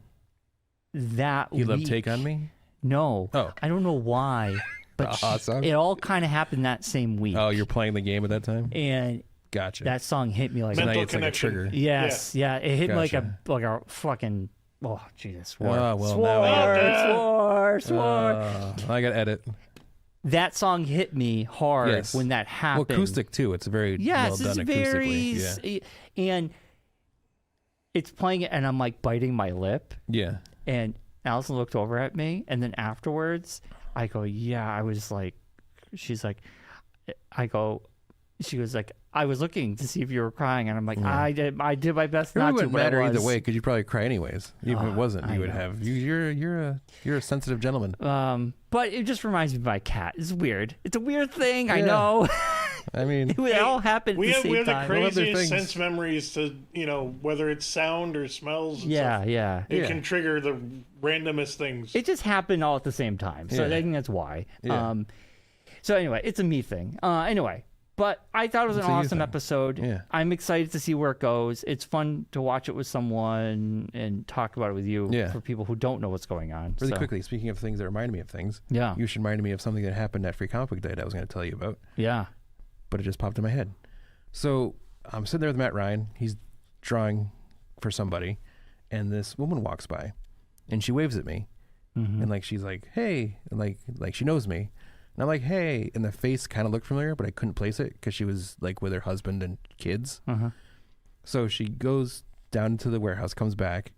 that You love week- Take on Me? No. Oh. I don't know why, but Awesome. it all kind of happened that same week. Oh, you're playing the game at that time? And Gotcha. that song hit me like so now Mental it's like a connection. trigger. yes, yeah, it hit me Gotcha. like a fucking. Oh Jesus! Swore, Oh, well, swore, now swore. I got to edit. That song hit me hard Yes. when that happened. Well, acoustic, too. It's very Yes, well done it's very, acoustically. and it's playing it, and I'm like biting my lip, Yeah. and Allison looked over at me, and then afterwards, I go, yeah, I was like, she's like, she was like, I was looking to see if you were crying, and I'm like, I did my best It not really to, wouldn't but I matter either was. way because you'd probably cry anyways. Even if it wasn't, I you would know. have. You're a sensitive gentleman. But it just reminds me of my cat. It's weird. It's a weird thing. I Yeah. know. I mean, It all happened We at have the we same have the time. Well, other craziest things- sense memories to whether it's sound or smells. And Yeah, stuff. yeah. It Yeah. can trigger the randomest things. It just happened all at the same time. So Yeah. I think that's why. Yeah. So anyway, it's a me thing. Anyway, but I thought it was It's an a you awesome thing. episode. Yeah. I'm excited to see where it goes. It's fun to watch it with someone and talk about it with you Yeah. for people who don't know what's going on. really So, quickly, speaking of things that remind me of things, Yeah. you should remind me of something that happened at Free Comic Book Day that I was going to tell you about, Yeah. but it just popped in my head. So I'm sitting there with Matt Ryan. He's drawing for somebody, and this woman walks by, and she waves at me, Mm-hmm. and she's like, "Hey," and like she knows me, and I'm like, "Hey," and the face kind of looked familiar, but I couldn't place it because she was with her husband and kids. Uh-huh. So she goes down to the warehouse, comes back,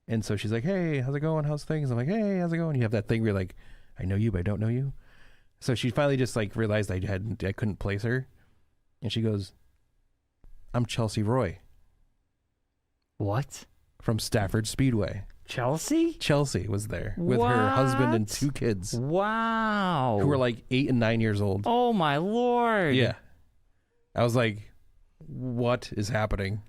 and so she's like, "Hey, how's it going? How's things?" I'm like, "Hey, how's it going?" You have that thing where you're like, "I know you, but I don't know you." So she finally just realized I couldn't place her, and she goes, "I'm Chelsea Roy What? from Stafford Speedway." Chelsea? Chelsea was there with her husband and What? 2 kids Wow. who were 8 and 9 years old. Oh my Lord. Yeah. I was like, what is happening?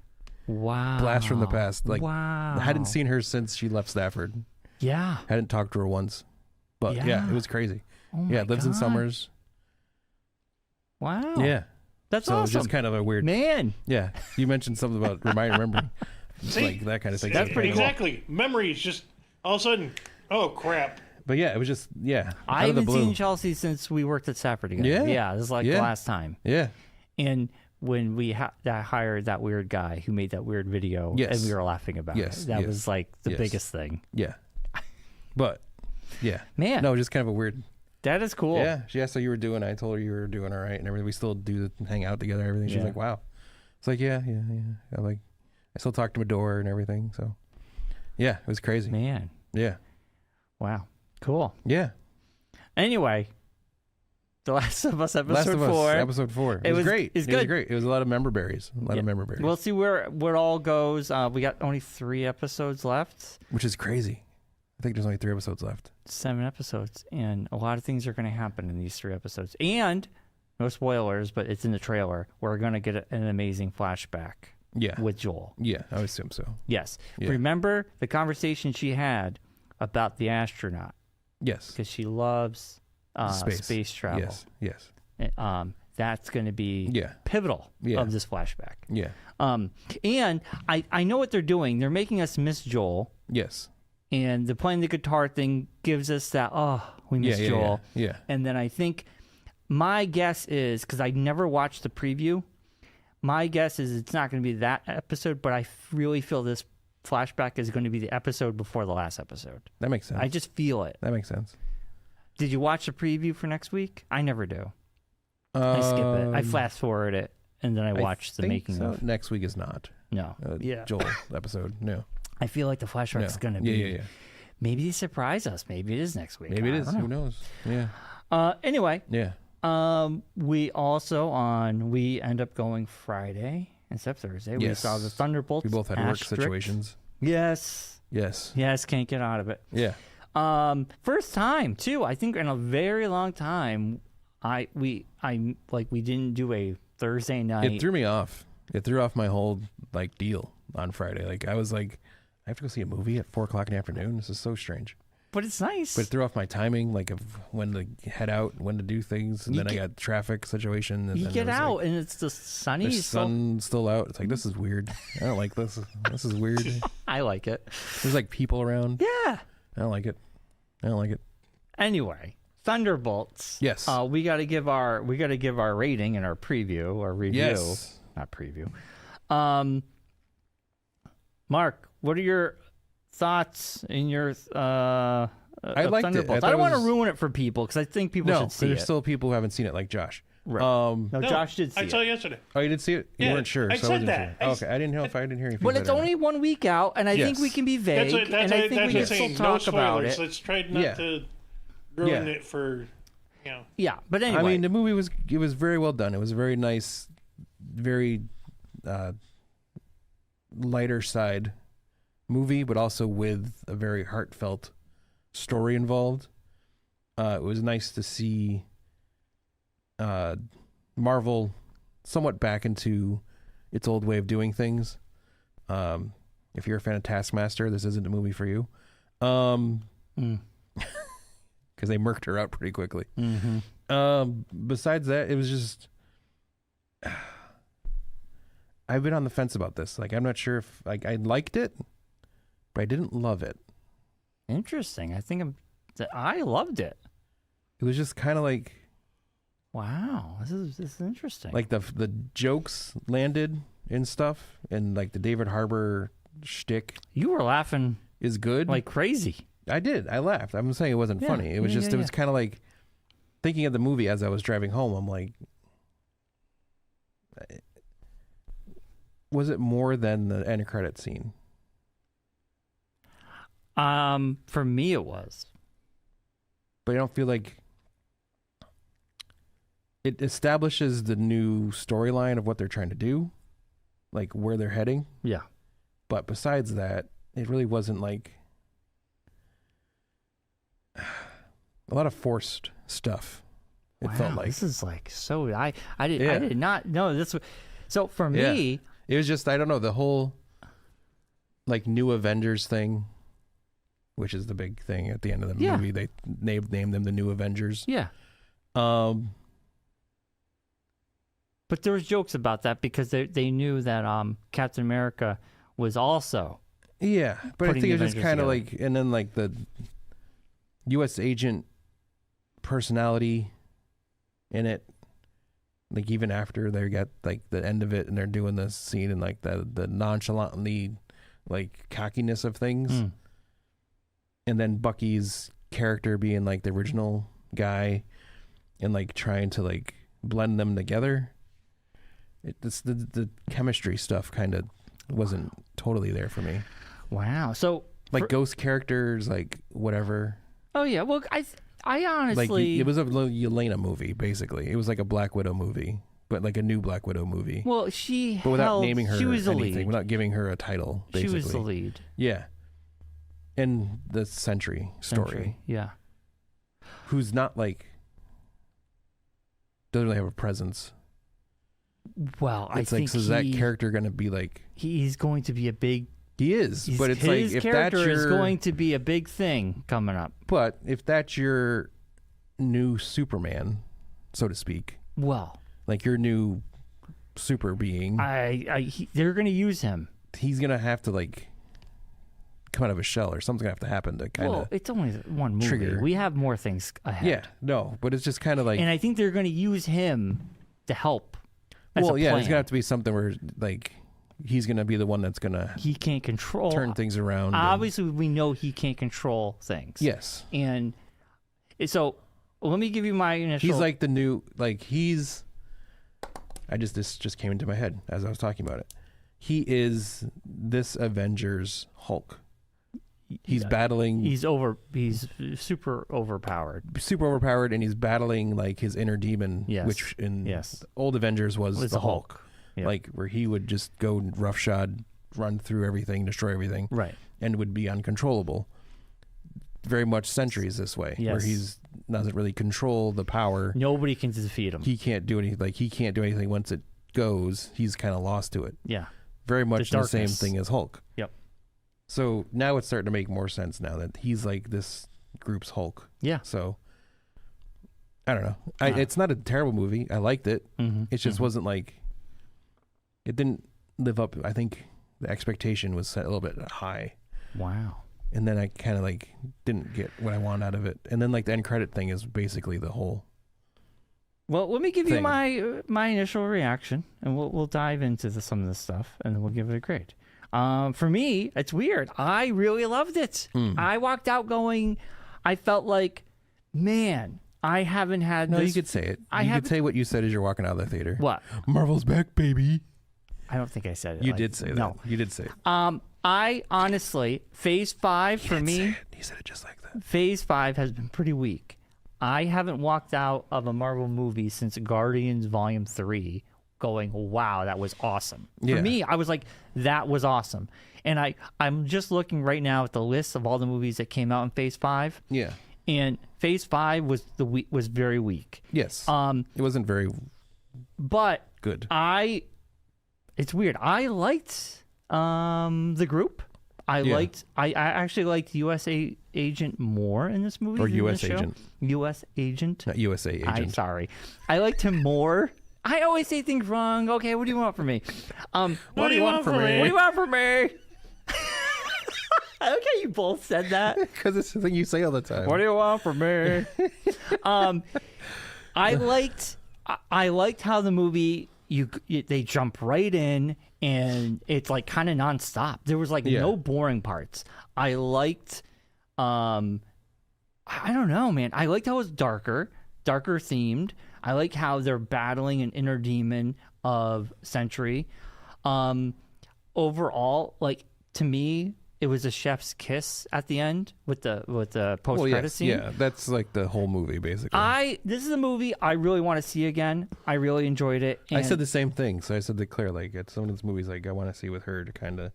Wow. Blast from the past. Wow. I hadn't seen her since she left Stafford. Yeah. Hadn't talked to her once. But yeah, Yeah. it was crazy. Oh my Yeah, lives in God. Summers. Wow. Yeah. That's So it was awesome. just kind of a weird. Man. Yeah. You mentioned something about remembering. See? That kind of thing. That's pretty cool. Exactly. Memories just all of a sudden. Oh crap! But yeah, it was just, I out of the haven't blue. seen Chelsea since we worked at Stafford together. Yeah. Yeah. This is the Yeah. last time. Yeah. And when we hired that weird guy who made that weird video Yes. and we were laughing about Yes, it. That yes, was the yes. biggest thing. Yeah. But yeah. Man. No, just kind of a weird. That is cool. Yeah, she asked how you were doing. I told her you were doing all right and everything. We still hang out together and everything. She's Yeah. like, wow. It's like, yeah. I still talk to Medora and everything. So, yeah, it was crazy. Man. Yeah. Wow. Cool. Yeah. Anyway, The Last of Us episode Last of 4. Us, episode 4. It was great. It's It was good. great. It was a lot of member berries. A lot of member berries. We'll see where it all goes. We got only 3 episodes left. Which is crazy. I think there's only 3 episodes left. 7 episodes. And a lot of things are going to happen in these 3 episodes. And, no spoilers, but it's in the trailer. We're going to get an amazing flashback Yeah. with Joel. Yeah, I would assume so. Yes. Yeah. Remember the conversation she had about the astronaut Yes. because she loves space travel. Yes. That's going to be Yeah. pivotal Yeah. of this flashback. Yeah. And I know what they're doing. They're making us miss Joel. Yes. and the playing the guitar thing gives us that, we miss Joel. Yeah. And then I think my guess is, because I never watched the preview, my guess is it's not going to be that episode, but I really feel this flashback is going to be the episode before the last episode. That makes sense. I just feel it. That makes sense. Did you watch the preview for next week? I never do. I skip it. I fast forward it, and then I watch the making of. Next week is not. No. Joel episode. No. I feel like the flashback is going to be. Yeah. Maybe they surprise us. Maybe it is next week. Maybe it is. Who knows? Yeah. Anyway. Yeah. We also we end up going Friday instead of Thursday. Yes. We saw the Thunderbolts. We both had work asterisk. situations. Yes. Can't get out of it. Yeah. First time too. I think in a very long time. We didn't do a Thursday night. It threw me off. It threw off my whole deal on Friday. Like I was like, I have to go see a movie at 4:00 in the afternoon. This is so strange. But it's nice. But it threw off my timing, like of when to head out, when to do things, and then I got traffic situation. And you then get out, and it's the sunny. The sun's still out. It's like, this is weird. I don't like this. This is weird. I like it. There's like people around. Yeah. I don't like it. Anyway, Thunderbolts. Yes. We got to give our rating and our preview or review. Yes. Not preview. Mark, what are your thoughts in your I liked Thunderbolts? it. I don't want to ruin it for people because I think people should see there's it. still people who haven't seen it, like Josh. Right. No, Josh did see it. I saw it yesterday. Oh, you did see it? You Yeah, weren't sure. I so said wasn't that. Sure. Okay, I didn't know if I didn't hear you. But it's only 1 week out, and I think we can be vague, and I think we can still talk about it. Let's try not to ruin it for, Yeah, but anyway. I mean, the movie was very well done. It was a very nice, very lighter side movie, but also with a very heartfelt story involved. It was nice to see Marvel somewhat back into its old way of doing things. If you're a fan of Taskmaster, this isn't a movie for you. Because they murked her out pretty quickly. Mm-hmm. Besides that, it was just... I've been on the fence about this. Like, I'm not sure if... I liked it, but I didn't love it. Interesting. I loved it. It was just kind of like... Wow, this is interesting. Like the jokes landed and stuff, and like the David Harbour shtick. You were laughing is good, like crazy. I did. I laughed. I'm saying it wasn't funny. It was just. It was kind of like thinking of the movie as I was driving home. I'm like, was it more than the end credit scene? For me, it was. But I don't feel like it establishes the new storyline of what they're trying to do, like where they're heading. Yeah. But besides that, it really wasn't like a lot of forced stuff. It felt like this is like so. I did not know this. So for me, it was just, I don't know, the whole like new Avengers thing, which is the big thing at the end of the movie. They named them the new Avengers. Yeah. But there was jokes about that because they knew that Captain America was also. Yeah, but I think it was just kind of like, and then like the U.S. agent personality in it, like even after they got like the end of it and they're doing this scene and like the nonchalantly like cockiness of things, and then Bucky's character being like the original guy and like trying to like blend them together. The chemistry stuff kind of wasn't totally there for me. Wow. So like ghost characters, like whatever. Oh yeah. Well, I honestly, like it was a Yelena movie basically. It was like a Black Widow movie, but like a new Black Widow movie. Well, but without naming her, she was anything, the lead. without giving her a title. Basically, she was the lead. Yeah. And the Sentry story. Yeah. Who's not like doesn't really have a presence. Well, it's I like, think so is that character going to be like? He's going to be a big. He is, but it's like if character that's is going to be a big thing coming up. But if that's your new Superman, so to speak, well, like your new super being, they're going to use him. He's going to have to like come out of his shell, or something's gonna have to happen to kind of. Well, it's only one movie. trigger. We have more things ahead. Yeah, no, but it's just kind of like. And I think they're going to use him to help. As a yeah, plan. there's gonna have to be something where like he's gonna be the one that's gonna He can't control. turn things around. Obviously, we know he can't control things. Yes, And so let me give you my initial. he's like the new this just came into my head as I was talking about it. He is this Avengers Hulk. He's battling. He's super overpowered. Super overpowered, and he's battling like his inner demon, Yes. which in Yes. old Avengers was It's the a Hulk. Yep. Like where he would just go roughshod, run through everything, destroy everything, Right. and would be uncontrollable. Very much Sentry's this way, where Yes. he's doesn't really control the power. Nobody can defeat him. He can't do anything. Like he can't do anything once it goes. He's kind of lost to it. Yeah. Very much the same darkness. thing as Hulk. Yep. So now it's starting to make more sense now that he's like this group's Hulk. Yeah. So I don't know. It's not a terrible movie. I liked it. Mm-hmm. It just wasn't like it didn't live up. I think the expectation was set a little bit high, Wow. and then I kind of like didn't get what I want out of it. And then like the end credit thing is basically the whole. Well, let me give you thing. my initial reaction, and we'll dive into some of this stuff, and then we'll give it a grade. For me, it's weird. I really loved it. I walked out going, I felt like, man, I haven't had No, this. you could say it. I You haven't- could say what you said as you're walking out of the theater. What? Marvel's back, baby. I don't think I said it. You like- did say that. No. You did say it. I honestly, Phase 5 for me, He said it just like that. Phase 5 has been pretty weak. I haven't walked out of a Marvel movie since Guardians Volume 3 going, wow, that was awesome. Yeah. For me, I was like, that was awesome. And I'm just looking right now at the list of all the movies that came out in Phase 5. Yeah. And Phase 5 was very weak. Yes. It wasn't very But good. it's weird. I liked the group. I actually liked USA Agent more in this movie. Or than US the show. Agent. US Agent. Not USA Agent. I'm sorry. I liked him more. I always say things wrong. Okay, what do you want from me? What do you want from me? What do you want from me? Okay, you both said that. Because it's the thing you say all the time. What do you want from me? I liked how the movie they jump right in and it's like kind of nonstop. There was like no boring parts. I liked I don't know, man. I liked how it was darker themed. I like how they're battling an inner demon of Sentry. Overall, like to me, it was a chef's kiss at the end with the post credit scene. Yeah, that's like the whole movie basically. This is a movie I really want to see again. I really enjoyed it. I said the same thing. So I said to Claire, like it's some of these movies like I want to see with her to kind of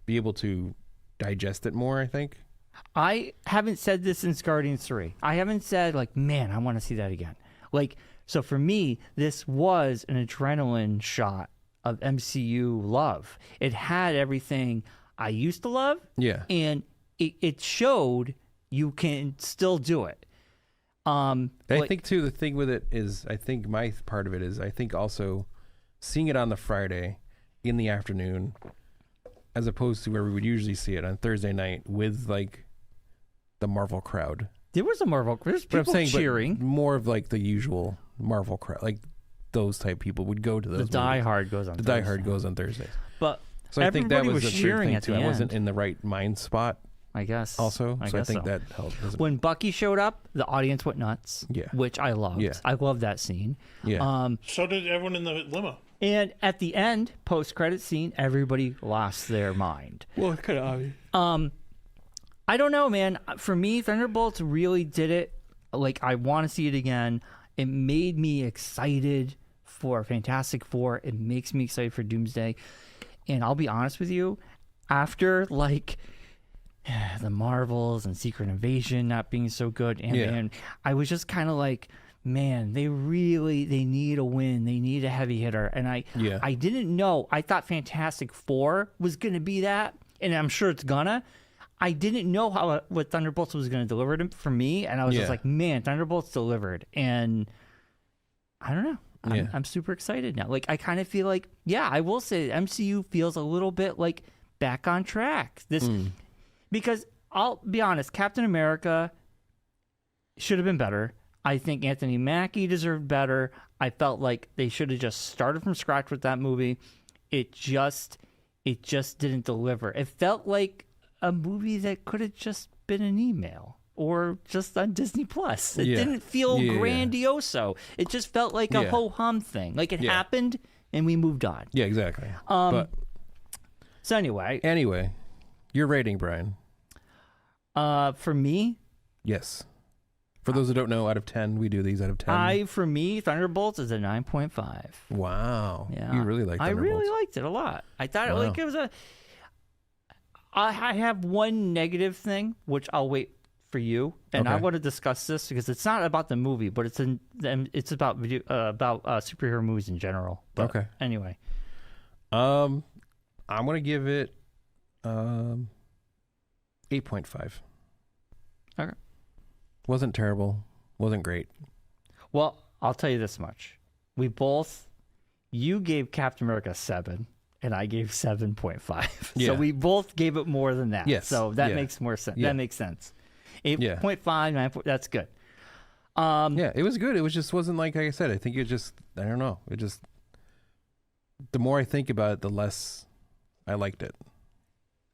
be able to digest it more, I think. I haven't said this since Guardians 3. I haven't said like, man, I want to see that again. Like, so for me, this was an adrenaline shot of MCU love. It had everything I used to love. Yeah. And it showed you can still do it. I think too the thing with it is I think my part of it is I think also seeing it on the Friday in the afternoon as opposed to where we would usually see it on Thursday night with like the Marvel crowd. There was there's people But I'm saying cheering. but more of like the usual Marvel crowd, like those type people would go to those. The movies. Die Hard goes on. The Die Hard goes on Thursdays. But So I think that everybody was a cheering big thing at too. the I wasn't end. in the right mind spot I guess. also. I So I guess think so. that helped. When Bucky showed up, the audience went nuts. Yeah. Which I loved. Yeah. I loved that scene. Yeah. So did everyone in the limo. And at the end, post-credit scene, everybody lost their mind. Well, it's kind of obvious. I don't know, man. For me, Thunderbolts really did it. Like, I want to see it again. It made me excited for Fantastic Four. It makes me excited for Doomsday. And I'll be honest with you, after, like, the Marvels and Secret Invasion not being so good, and I was just kind of like, man, they need a win. They need a heavy hitter. And I didn't know. I thought Fantastic Four was going to be that, and I'm sure it's gonna. I didn't know what Thunderbolts was going to deliver for me, and I was just like, man, Thunderbolts delivered. And I don't know. I'm super excited now. Like, I kind of feel like, I will say MCU feels a little bit like back on track. because I'll be honest, Captain America should have been better. I think Anthony Mackie deserved better. I felt like they should have just started from scratch with that movie. It just didn't deliver. It felt like a movie that could have just been an email or just on Disney Plus. It didn't feel grandioso. It just felt like a ho-hum thing. Like it happened and we moved on. Yeah, exactly. So anyway, your rating, Brian? For me, yes. For those who don't know, out of 10, we do these out of 10. For me, Thunderbolts is a 9.5. Wow. Yeah. You really like Thunderbolts. I really liked it a lot. I thought like it was I have one negative thing, which I'll wait for you, and I want to discuss this because it's not about the movie, but it's about superhero movies in general. But anyway, I'm gonna give it 8.5. Okay. Wasn't terrible. Wasn't great. Well, I'll tell you this much: you gave Captain America 7. And I gave 7.5. Yeah. So we both gave it more than that. Yes. So that makes more sense. Yeah. That makes sense. 8.5, 9. That's good. Yeah, it was good. It was just wasn't like I said. I think I don't know. It just, the more I think about it, the less I liked it.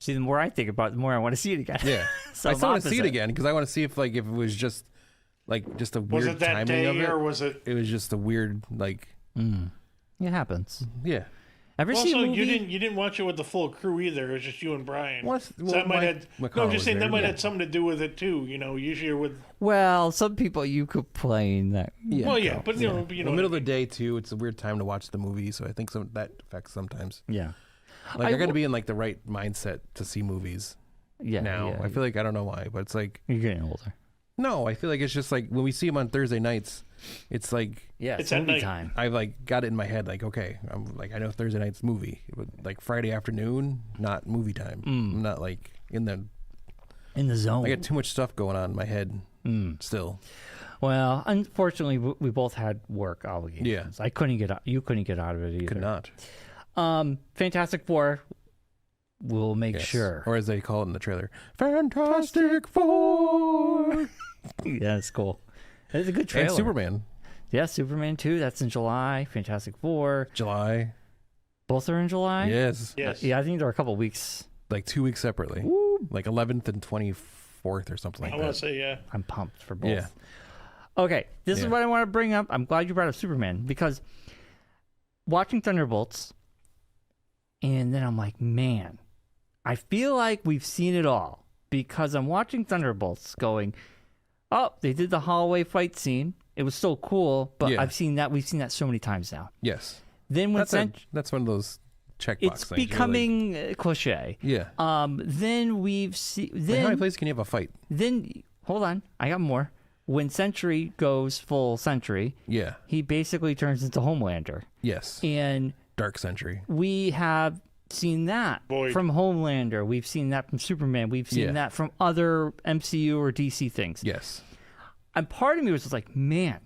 See, the more I think about it, the more I want to see it again. Yeah. So I still want to see it again because I want to see if it was just a weird was it that timing day of it, or was it? It was just a weird It happens. Yeah. Ever Also, see a movie? you didn't watch it with the full crew either. It was just you and Brian. Well, So that might have. No, I'm just saying that might have have something to do with it too. Usually you're with. Well, some people you complain that. Yeah. Well, yeah, but the middle of the day too. It's a weird time to watch the movie, so I think that affects sometimes. Yeah. I got to be in the right mindset to see movies. Yeah. Now yeah, I feel like I don't know why, but it's like you're getting older. No, I feel like it's just like when we see them on Thursday nights, it's like it's at movie night. time. I've got it in my head okay, I'm I know Thursday night's movie, but Friday afternoon, not movie time. I'm not in the zone. I got too much stuff going on in my head still. Well, unfortunately, we both had work obligations. Yeah. I couldn't get out. You couldn't get out of it either. Could not. Fantastic Four. We'll make sure. Or as they call it in the trailer, Fantastic Four. Yeah, it's cool. It's a good trailer. And Superman. Yeah, Superman 2. That's in July. Fantastic Four. July. Both are in July? Yes. Yeah, I think there are a couple weeks. 2 weeks separately. Woo. 11th and 24th or something like that. I want to say, yeah. I'm pumped for both. Yeah. Okay, this is what I want to bring up. I'm glad you brought up Superman because watching Thunderbolts, and then I'm like, man, I feel like we've seen it all because I'm watching Thunderbolts going, oh, they did the hallway fight scene. It was so cool, but We've seen that so many times now. Yes. Then when that's one of those checkbox it's things. It's becoming cliche. Yeah. Then we've seen. How many places can you have a fight? Then hold on, I got more. When Sentry goes full Sentry, he basically turns into Homelander. Yes. And Dark Sentry. We have seen that from Homelander. We've seen that from Superman. We've seen that from other MCU or DC things. Yes. And part of me was just like, man,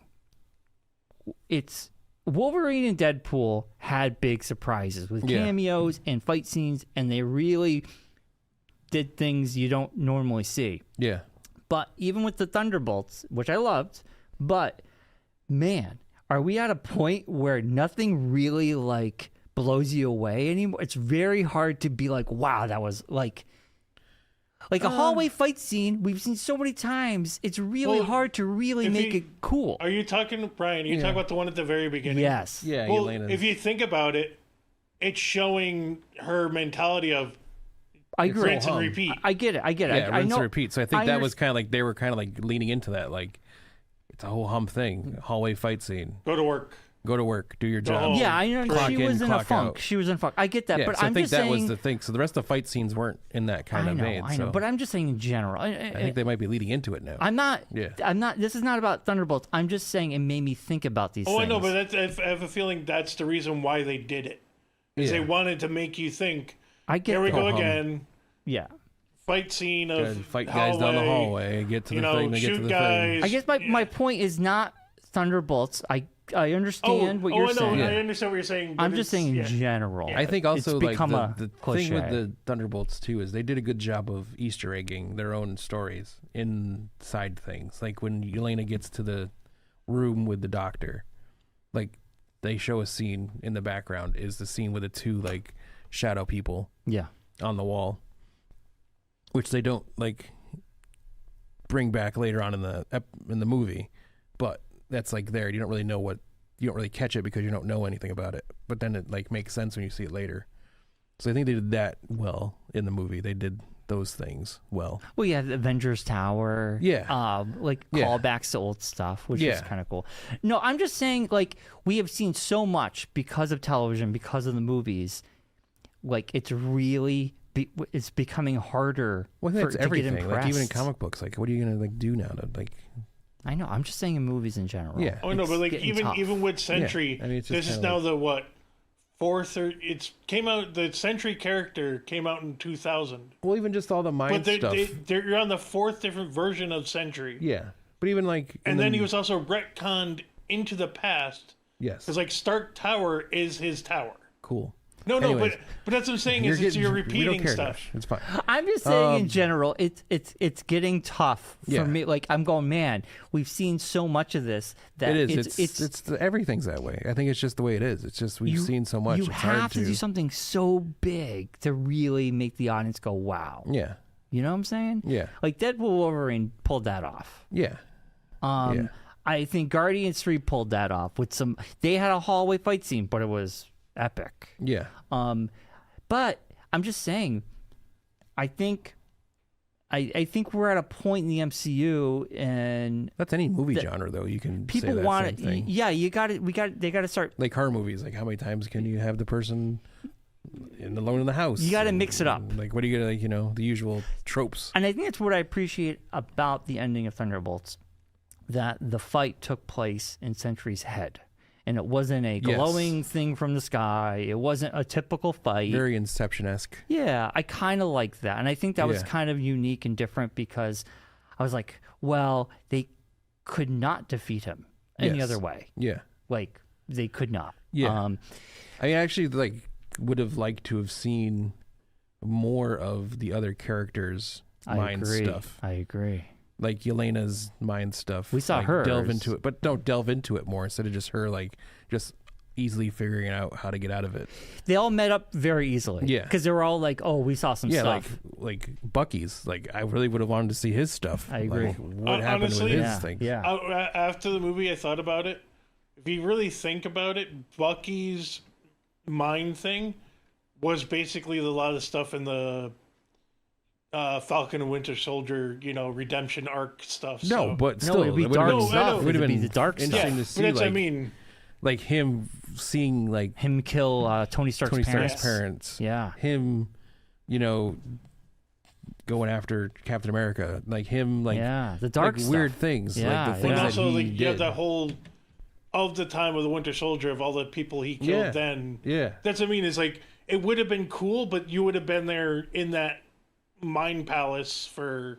it's Wolverine and Deadpool had big surprises with cameos and fight scenes, and they really did things you don't normally see. Yeah. But even with the Thunderbolts, which I loved, but man, are we at a point where nothing really blows you away anymore? It's very hard to be like, wow, that was like a hallway fight scene we've seen so many times. It's really hard to really make it cool. Are you talking, Brian? Are you talking about the one at the very beginning? Yes. Yeah. Well, if you think about it, it's showing her mentality of I agree. Rinse and repeat. I get it. Yeah, I rinse know. and repeat. So I think that was kind of they were kind of leaning into that. It's a whole hum thing. Hallway fight scene. Go to work. Go to work. Do your job. Yeah, I know. Clock She was in a funk. out. She was in a funk. I get that. Yeah, but so I'm I think just that saying, was the thing. So the rest of the fight scenes weren't in that kind of vein. I know. But I'm just saying in general. I think they might be leading into it now. I'm not. Yeah. I'm not. This is not about Thunderbolts. I'm just saying it made me think about these things. I know, but I have a feeling that's the reason why they did it. Is they wanted to make you think. I get. Here we go hum. again. Yeah. Fight scene of fight guys down the hallway, get to the thing, they get to the guys. thing. I guess my point is not Thunderbolts. I understand what you're saying. I understand what you're saying. I'm just saying in general. I think also it's become the thing with the Thunderbolts too is they did a good job of Easter egging their own stories inside things. Like when Yelena gets to the room with the doctor, like they show a scene in the background is the scene with the two like shadow people on the wall, which they don't like bring back later on in the movie, but that's like there. You don't really catch it because you don't know anything about it. But then it like makes sense when you see it later. So I think they did that well in the movie. They did those things well. Well, yeah, the Avengers Tower. Yeah. Callbacks to old stuff, which is kind of cool. No, I'm just saying, like, we have seen so much because of television, because of the movies. Like, it's really it's becoming harder to get everything. impressed. Like even in comic books, like what are you gonna like do now to like? I know. I'm just saying in movies in general. Yeah. Oh no, but like even with Sentry, this is now the what fourth or it's came out. The Sentry character came out in 2000. Well, even just all the mind stuff. You're on the fourth different version of Sentry. Yeah, but even like, and then he was also retconned into the past. Yes, because like Stark Tower is his tower. Cool. No, but that's what I'm saying you're repeating stuff. It's fine. I'm just saying in general, it's getting tough for me. Like I'm going, man, we've seen so much of this that it is. It's everything's that way. I think it's just the way it is. It's just we've seen so much. You have to do something so big to really make the audience go, wow. Yeah. You know what I'm saying? Yeah. Like Deadpool Wolverine pulled that off. Yeah. I think Guardians 3 pulled that off with some. They had a hallway fight scene, but it was epic. Yeah. But I'm just saying, I think we're at a point in the MCU, and that's any movie genre though. You can people say that want same it. thing. Yeah, they got to start like horror movies. Like how many times can you have the person alone in the house? You got to mix it up. Like what are you gonna like? The usual tropes. And I think that's what I appreciate about the ending of Thunderbolts, that the fight took place in Sentry's head. And it wasn't a glowing thing from the sky. It wasn't a typical fight. Very Inception-esque. Yeah, I kind of like that. And I think that was kind of unique and different because I was like, well, they could not defeat him any other way. Yeah. Like, they could not. Yeah. I actually would have liked to have seen more of the other characters' mind stuff. I agree. Like Yelena's mind stuff. We saw her delve into it, but don't delve into it more instead of just her just easily figuring out how to get out of it. They all met up very easily. Yeah, because they were all like, "Oh, we saw some stuff." like Bucky's. Like I really would have wanted to see his stuff. I agree. What happened honestly, with his thing? Yeah. After the movie, I thought about it. If you really think about it, Bucky's mind thing was basically a lot of stuff in the Falcon and Winter Soldier, redemption arc stuff. No, but still, it'd be dark stuff. It would have been the dark interesting stuff. to see. But that's what I mean. Like him seeing him kill Tony Stark's parents. Yeah. Him, going after Captain America. Like him, the dark stuff. Weird things. Yeah. Like the things and also, that he did. the whole of the time of the Winter Soldier of all the people he killed. Then that's what I mean. Is like it would have been cool, but you would have been there in that mind palace for.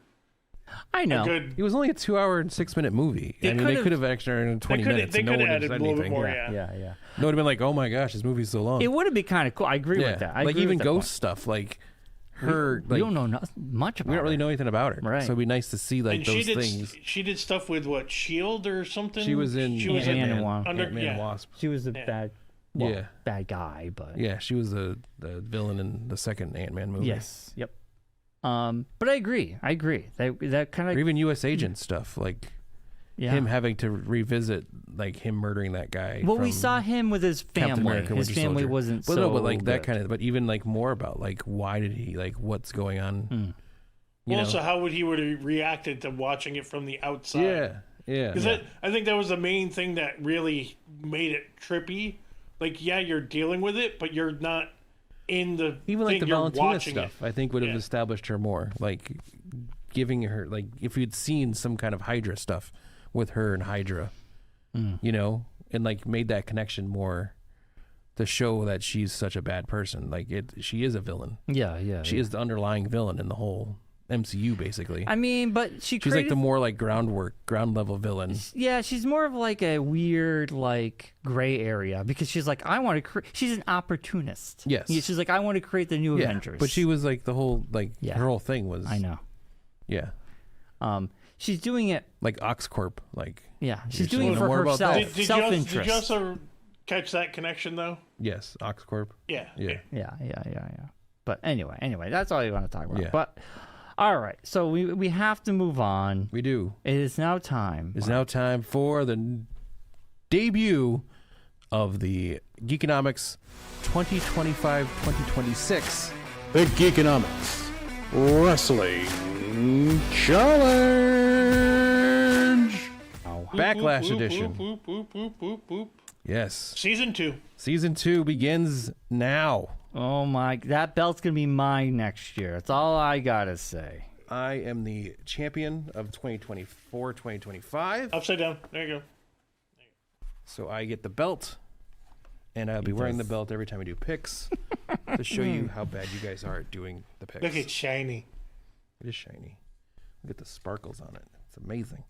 I know. It was only a 2-hour and 6-minute movie. They could have actually in 20 minutes. They could have added a little bit more. Yeah. No, it would have been like, oh my gosh, this movie's so long. It would have been kind of cool. I agree with that. Even ghost stuff, like her. We don't know much about her. We don't really know anything about her. Right. So it'd be nice to see those things. She did stuff with what, S.H.I.E.L.D. or something? She was in Ant-Man and Wasp. She was the bad guy, but yeah, she was the villain in the second Ant-Man movie. Yes. Yep. But I agree. That kind of or even U.S. agent stuff, like him having to revisit him murdering that guy. Well, we saw him with his family. His family wasn't so. No, but that good. kind of. But even more about why did he what's going on? Also, how would he have reacted to watching it from the outside? Yeah. Because I think that was the main thing that really made it trippy. You're dealing with it, but you're not. In the even the Valentina stuff, it. I think would have established her more. Giving her if you'd seen some kind of Hydra stuff with her and Hydra, and made that connection more to show that she's such a bad person. She is a villain. Yeah. She is the underlying villain in the whole MCU basically. I mean, but she's like the more like ground level villain. Yeah, she's more of like a weird like gray area because she's like she's an opportunist. Yes. Yeah, she's like I want to create the new Avengers. But she was like the whole her whole thing was. I know. Yeah. She's doing it like Oxcorp, like. Yeah, she's doing it for herself. Self-interest. Did you also catch that connection though? Yes, Oxcorp. Yeah. Yeah. But anyway, that's all you want to talk about. Yeah. But all right, so we have to move on. We do. It is now time. It's now time for the debut of the Geekonomics 2025-2026. The Geekonomics Wrestling Challenge. Backlash edition. Boop, boop, boop, boop, boop. Yes. Season 2. Season 2 begins now. Oh my, that belt's going to be mine next year. That's all I got to say. I am the champion of 2024-2025. Upside down. There you go. So I get the belt, and I'll be wearing the belt every time I do picks to show you how bad you guys are at doing the picks. Look, it's shiny. It is shiny. Look at the sparkles on it. It's amazing.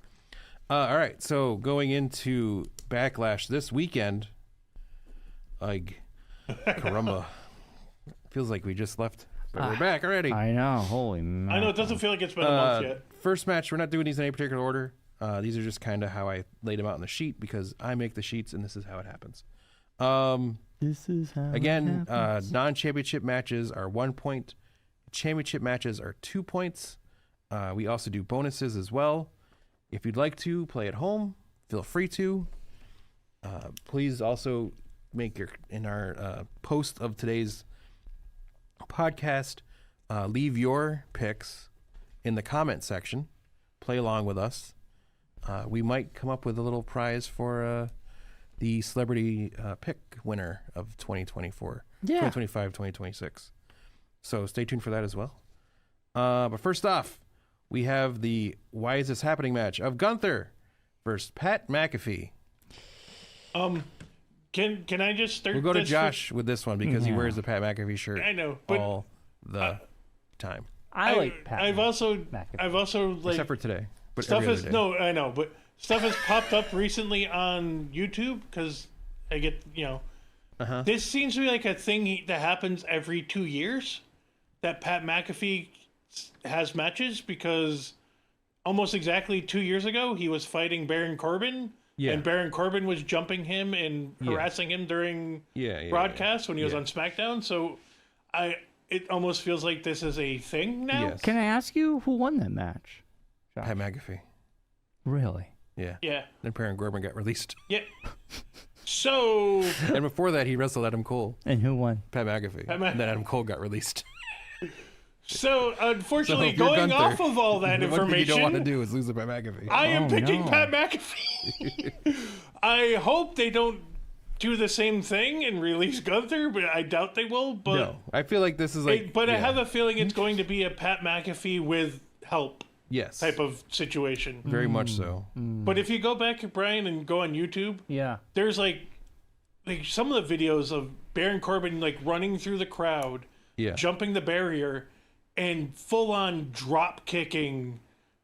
All right, so going into Backlash this weekend, like, caramba. Feels like we just left, but we're back already. I know. Holy man. I know, it doesn't feel like it's been a month yet. First match, we're not doing these in any particular order. These are just kind of how I laid them out on the sheet because I make the sheets and this is how it happens. This is how Again, it happens. non-championship matches are 1 point. Championship matches are 2 points. We also do bonuses as well. If you'd like to play at home, feel free to. Please also make in our post of today's podcast, leave your picks in the comment section. Play along with us. We might come up with a little prize for the celebrity pick winner of 2024, 2025, 2026. So stay tuned for that as well. But first off, we have the Why Is This Happening match of Gunther versus Pat McAfee. Can I just start? We'll go to Josh with this one because he wears the Pat McAfee shirt. I know, but all the time. I like Pat. I've also like Except for today. But stuff every is other day. no, I know, but stuff has popped up recently on YouTube because I get This seems to be like a thing that happens every 2 years. That Pat McAfee has matches because almost exactly 2 years ago he was fighting Baron Corbin. Yeah. And Baron Corbin was jumping him and harassing him during broadcasts when he was on SmackDown. So it almost feels like this is a thing now. Yes. Can I ask you who won that match? Pat McAfee. Really? Yeah. Yeah. Then Baron Corbin got released. Yeah. So. And before that, he wrestled Adam Cole. And who won? Pat McAfee. And then Adam Cole got released. So, unfortunately, So going Gunther, off of all that information, one thing you don't want to do is lose to Pat McAfee. I am picking Pat McAfee. I hope they don't do the same thing and release Gunther, but I doubt they will. But no, I feel like this is like. I have a feeling it's going to be a Pat McAfee with help. Yes. Type of situation. Very much so. But if you go back, Brian, and go on YouTube, there's like some of the videos of Baron Corbin like running through the crowd, jumping the barrier, and full on drop kicking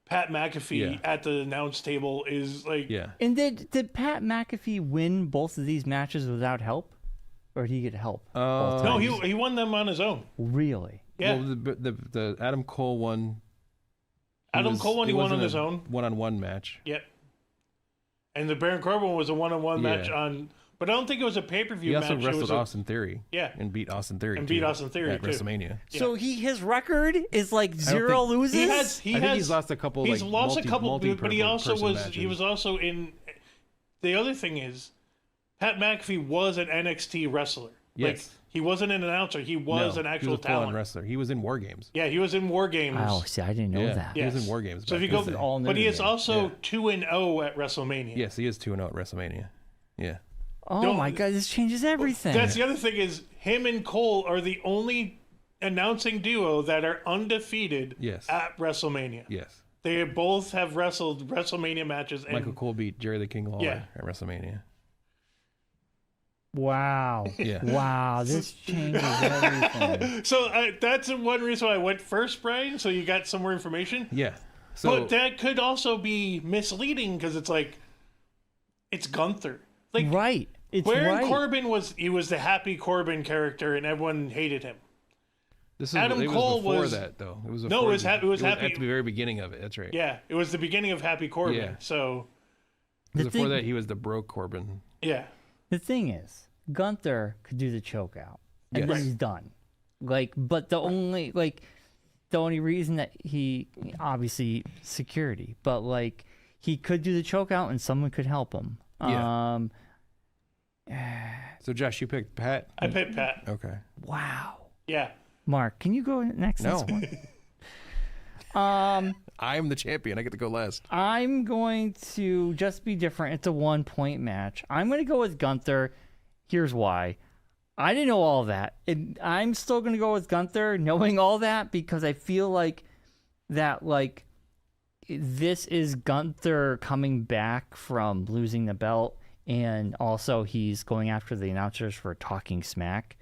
Pat McAfee at the announce table is like. Yeah. And did Pat McAfee win both of these matches without help, or did he get help? Both No, times? he won them on his own. Really? Yeah. Well, the Adam Cole one. Adam Cole one, he won on his own. One-on-one match. Yep. And the Baron Corbin was a one-on-one match on, but I don't think it was a pay-per-view match. He also wrestled Austin Theory. Yeah. And beat Austin Theory. And beat Austin Theory at too. WrestleMania. So his record is like 0 loses. I think he's lost a couple. He's lost a couple, but he also was. Matches. He was also in. The other thing is, Pat McAfee was an NXT wrestler. Yes. Like, he wasn't an announcer. He was an actual talent wrestler. He was in War Games. Yeah, he was in War Games. Oh, see, I didn't know that. He was in War Games. So if you go, but he is also 2-0 at WrestleMania. Yes, he is 2-0 at WrestleMania. Yeah. Oh my God, this changes everything. That's the other thing is him and Cole are the only announcing duo that are undefeated at WrestleMania. Yes. They both have wrestled WrestleMania matches. And Michael Cole beat Jerry the King Lawler at WrestleMania. Wow. Yeah. Wow. This changes everything. So that's one reason why I went first, Brian. So you got some more information. Yeah. So But that could also be misleading because it's like, it's Gunther. Like, Right. It's Baron right. Corbin was the happy Corbin character, and everyone hated him. this is Adam it Cole was before was- that though. It was No, before it was Happy at the very beginning of it. That's right. Yeah, it was the beginning of Happy Corbin. Yeah. So Because The before thing- that, he was the broke Corbin. yeah, The thing is, Gunther could do the choke out, and then Yes. he's done. But the only reason that he obviously security, but he could do the choke out, and someone could help him. Yeah. So Josh, you picked Pat. I picked Pat. Okay. Wow. Yeah, Mark, can you go next? No. This one? I'm the champion. I get to go last. I'm going to just be different. It's a 1-point match. I'm going to go with Gunther. Here's why. I didn't know all that. I'm still going to go with Gunther knowing all that because I feel like this is Gunther coming back from losing the belt, and also he's going after the announcers for talking smack.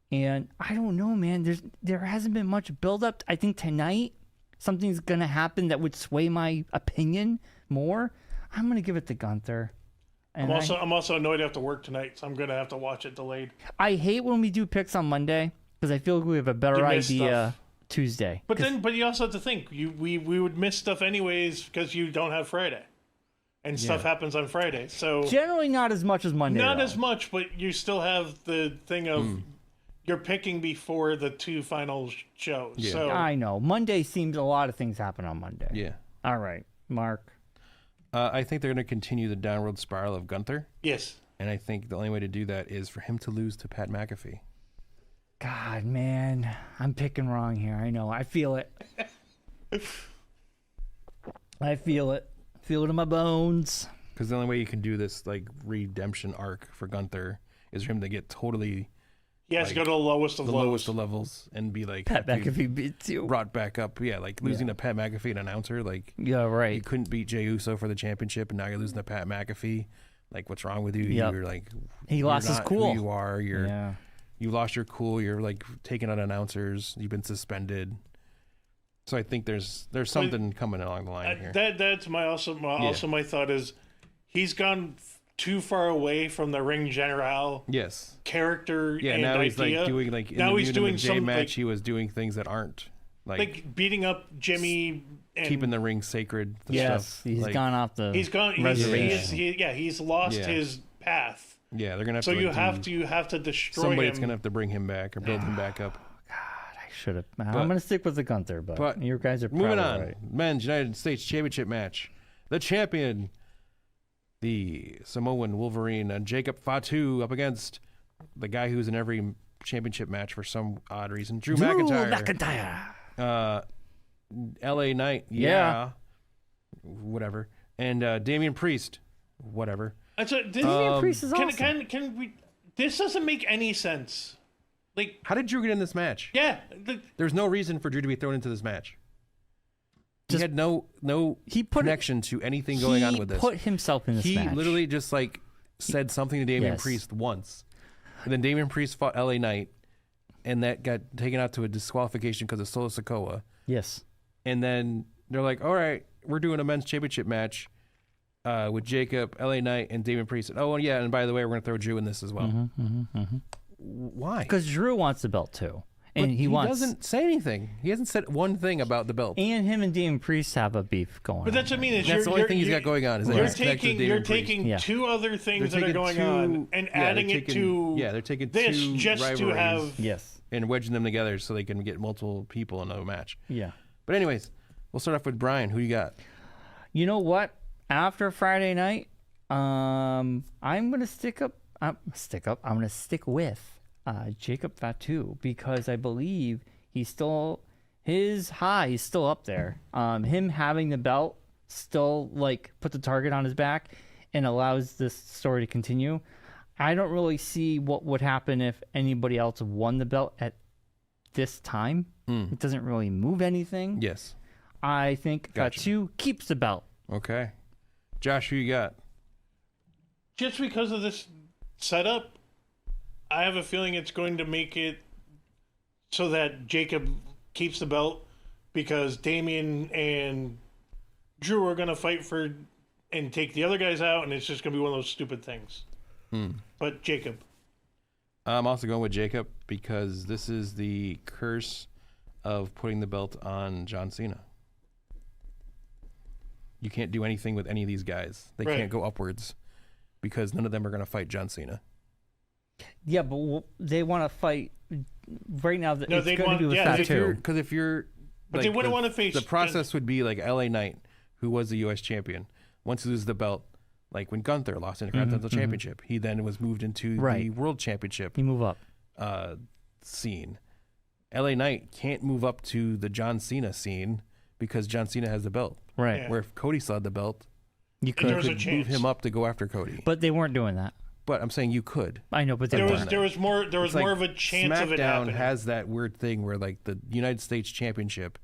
And I don't know, man. There hasn't been much build-up. I think tonight something's going to happen that would sway my opinion more. I'm going to give it to Gunther. And I'm also annoyed I have to work tonight, so I'm gonna have to watch it delayed. I hate when we do picks on Monday because I feel like we have a better You miss idea stuff. Tuesday. But you also have to think we would miss stuff anyways because you don't have Friday, and stuff happens on Friday. So Generally not as much as Monday. not though. as much, but you still have the thing of you're picking before the two final shows. Yeah. So I know. Monday seems a lot of things happen on Monday. Yeah. All right, Mark. I think they're going to continue the downward spiral of Gunther, yes, and I think the only way to do that is for him to lose to Pat McAfee. God, man, I'm picking wrong here. I know. I feel it. I feel it. Feel it in my bones. Because the only way you can do this redemption arc for Gunther is for him to get totally he has to go to the lowest of the lows. lowest of levels and be Pat McAfee beats you. brought back up. Yeah, losing to Pat McAfee, an announcer. Yeah, You right. couldn't beat Jey Uso for the championship, and now you're losing to Pat McAfee. What's wrong with you? Yep. You're He you're lost his not cool. Who you are. Yeah. You lost your cool. You're taking out announcers. You've been suspended. So I think there's something coming along the line here. That's my thought is he's gone too far away from the ring general Yes. character. Yeah. and Now he's idea. doing now he's doing the J some match. He was doing things that aren't beating up Jimmy and keeping the ring sacred. Yes, stuff. he's gone off the. he's gone. reservation. He's lost Yeah. his path. Yeah, they're gonna have So to. you have to destroy Somebody's him. gonna have to bring him back or build him back up. I should have. I'm going to stick with the Gunther, but you guys are Moving probably on. right. Men's United States Championship match. The champion, the Samoan Wolverine, Jacob Fatu, up against the guy who's in every championship match for some odd reason, Drew McIntyre. LA Knight, Yeah. whatever, and Damian Priest, whatever. Damian Priest is awesome. Can we? This doesn't make any sense. How did Drew get in this match? Yeah, There's no reason for Drew to be thrown into this match. He had no connection to anything going on with this. He put himself in this He match. literally just said something to Damian Yes. Priest once, and then Damian Priest fought LA Knight, and that got taken out to a disqualification because of Solo Sikoa. Yes. And then they're like, "All right, we're doing a men's championship match with Jacob, LA Knight, and Damian Priest." Oh, and yeah, and by the way, we're going to throw Drew in this as well. Why? Because Drew wants the belt too. And But he wants. doesn't say anything. He hasn't said one thing about the belt. And him and Damian Priest have a beef going but on. that's what I mean. Is That's the only thing he's got going on. Is that You're he's connected to taking Damian Priest. Yeah. two other things They're that are going taking on and adding it to they're taking this two just to rivalries have. Yes. and wedging them together so they can get multiple people in a match. Yeah. But anyways, we'll start off with Brian. Who you got? You know what? After Friday night, I'm gonna stick with Jacob Fatu because I believe he's still his high is still up there. Him having the belt still put the target on his back and allows this story to continue. I don't really see what would happen if anybody else won the belt at this time. It doesn't really move anything. Yes. I think Gotcha. Fatu keeps the belt. Okay. Josh, who you got? Just because of this setup, I have a feeling it's going to make it so that Jacob keeps the belt because Damian and Drew are going to fight for and take the other guys out, and it's just going to be one of those stupid things. But Jacob. I'm also going with Jacob because this is the curse of putting the belt on John Cena. You can't do anything with any of these guys. They can't go upwards because none of them are going to fight John Cena. Yeah, but they want to fight right now. It's they going want- to be with yeah, that if too. Because if you're, But they wouldn't want to face the process would be like LA Knight, who was the U.S. champion. Once he loses the belt, like when Gunther lost in the Continental Championship, he then was moved into the World Championship You move up. scene. LA Knight can't move up to the John Cena scene because John Cena has the belt. Right. Yeah. Where if Cody still had the belt, You There could. was a move chance. him up to go after Cody. But they weren't doing that. But I'm saying you could. I know, but they There weren't. was more It's like more of a chance of it SmackDown happening. has that weird thing where like the United States Championship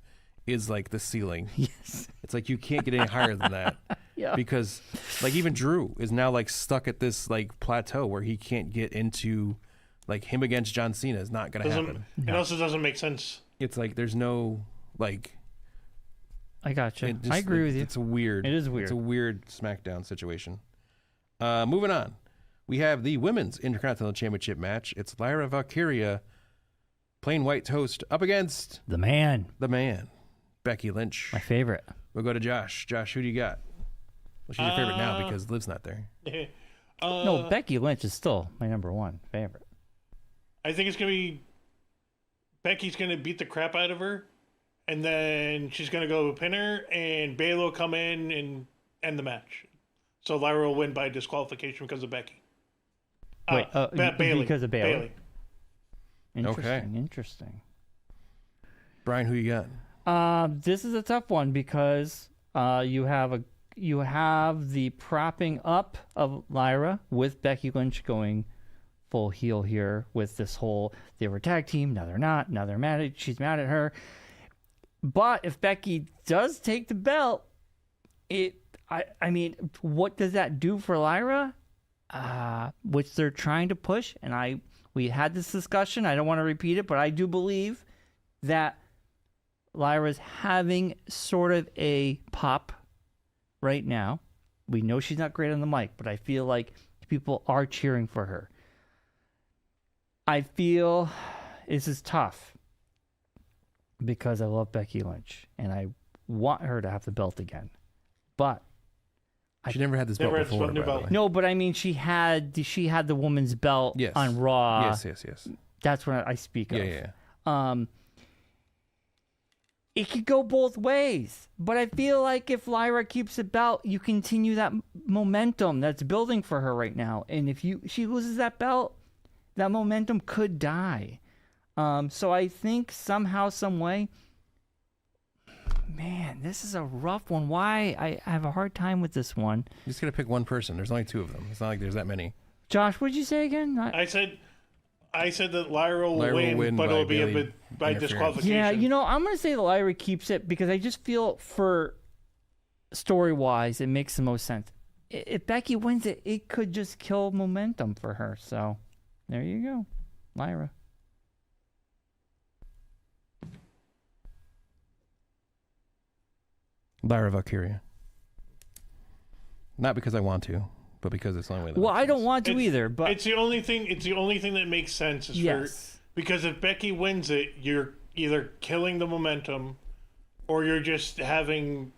is like the ceiling. Yes. It's like you can't get any higher than that. Yeah. Because like even Drew is now like stuck at this like plateau where he can't get into like him against John Cena is not going to happen. It also doesn't make sense. It's like there's no like I gotcha. it just- I agree with you. It's a weird. It is weird. It's a weird SmackDown situation. Moving on, we have the Women's Intercontinental Championship match. It's Lyra Valkyria, plain white toast, up against The man. the man, Becky Lynch. My favorite. We'll go to Josh. Josh, who do you got? Well, she's your favorite now because Liv's not there. No, Becky Lynch is still my number one favorite. I think it's gonna be Becky's gonna beat the crap out of her, and then she's gonna go pin her, and Bayley will come in and end the match. So Lyra will win by disqualification because of Becky. Wait, Bayley. because of Bayley. Interesting. Okay. Interesting. Brian, who you got? This is a tough one because you have the propping up of Lyra with Becky Lynch going full heel here with this whole they were a tag team, now they're not, now they're mad at she's mad at her. But if Becky does take the belt, I mean, what does that do for Lyra? Which they're trying to push, and we had this discussion. I don't want to repeat it, but I do believe that Lyra's having sort of a pop right now. We know she's not great on the mic, but I feel like people are cheering for her. I feel this is tough because I love Becky Lynch and I want her to have the belt again. But She never had this belt Never had this before, new by the belt. way. no, but I mean she had the woman's belt Yes. on Raw. Yes. That's what I speak of. Yeah. It could go both ways, but I feel like if Lyra keeps the belt, you continue that momentum that's building for her right now. And if she loses that belt, that momentum could die. So I think somehow, some way, man, this is a rough one. Why? I have a hard time with this one. You just got to pick one person. There's only two of them. It's not like there's that many. Josh, what'd you say again? I said that Lyra will Lyra will win, win but by it'll be Bayley by interference. disqualification. Yeah, I'm going to say that Lyra keeps it because I just feel for story-wise, it makes the most sense. If Becky wins it, it could just kill momentum for her. So there you go, Lyra. Lyra Valkyria. Not because I want to, but because it's the only way. That Well, makes I don't sense. want to either, but It's the only thing. It's the only thing that makes sense. Is yes. because if Becky wins it, you're either killing the momentum, or you're just having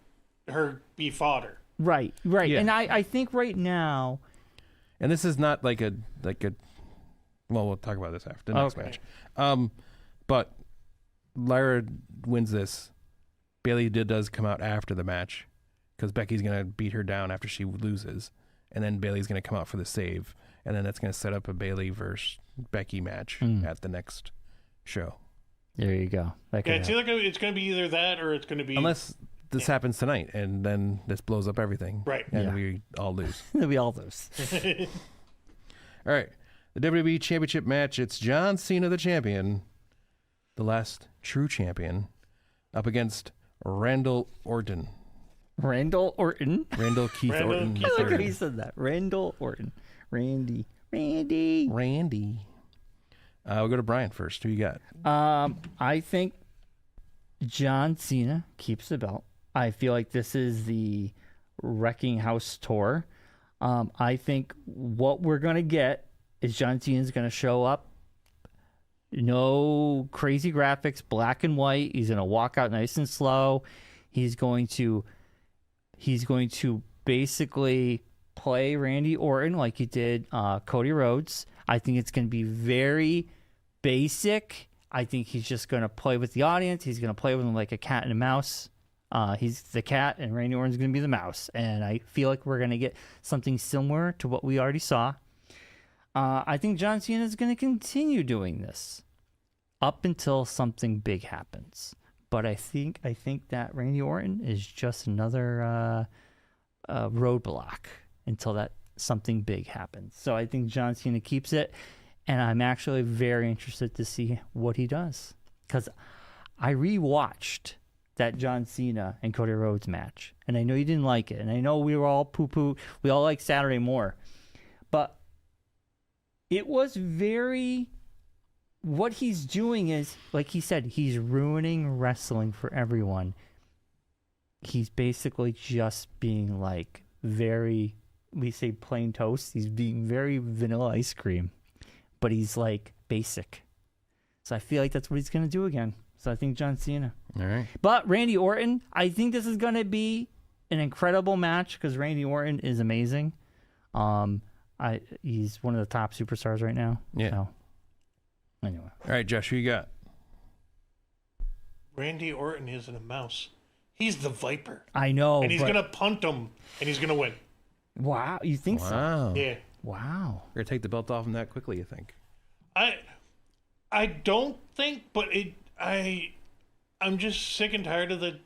her be fodder. Right. Yeah. And I think right now, And this is not like a. Well, we'll talk about this after the next Okay. match. But Lyra wins this. Bayley does come out after the match because Becky's gonna beat her down after she loses, and then Bayley's gonna come out for the save, and then that's gonna set up a Bayley versus Becky match at the next show. there you go. That could Yeah, it's happen. either it's going to be either that or it's going to be Unless this happens tonight, and then this blows up everything, Right. And Yeah. we all lose. We all lose. All right, the WWE Championship match. It's John Cena, the champion, the last true champion, up against Randall Orton. Randall Orton. Randall Keith Randall Orton. Keith I like how III. he said that. Randall Orton. Randy Randy. We'll go to Bryan first. Who you got? I think John Cena keeps the belt. I feel like this is the Wrecking House tour. I think what we're going to get is John Cena's going to show up. No crazy graphics, black and white. He's going to walk out nice and slow. He's going to basically play Randy Orton like he did Cody Rhodes. I think it's going to be very basic. I think he's just going to play with the audience. He's going to play with them like a cat and a mouse. He's the cat, and Randy Orton's going to be the mouse. And I feel like we're going to get something similar to what we already saw. I think John Cena is going to continue doing this up until something big happens. But I think that Randy Orton is just another roadblock until that something big happens. So I think John Cena keeps it, and I'm actually very interested to see what he does, because I rewatched that John Cena and Cody Rhodes match, and I know you didn't like it, and I know we were all poo-poo. We all like Saturday more, but it was very... What he's doing is, like he said, he's ruining wrestling for everyone. He's basically just being like very, we say plain toast. He's being very vanilla ice cream, but he's like basic. So I feel like that's what he's going to do again. So I think John Cena. All right. But Randy Orton, I think this is going to be an incredible match because Randy Orton is amazing. He's one of the top superstars right now. Yeah. So. Anyway. All right, Josh, who you got? Randy Orton isn't a mouse. He's the Viper. I know. And he's going to punt him, and he's going to win. Wow. You think so? Yeah. Wow. You're going to take the belt off him that quickly, you think? I don't think, but I'm just sick and tired of the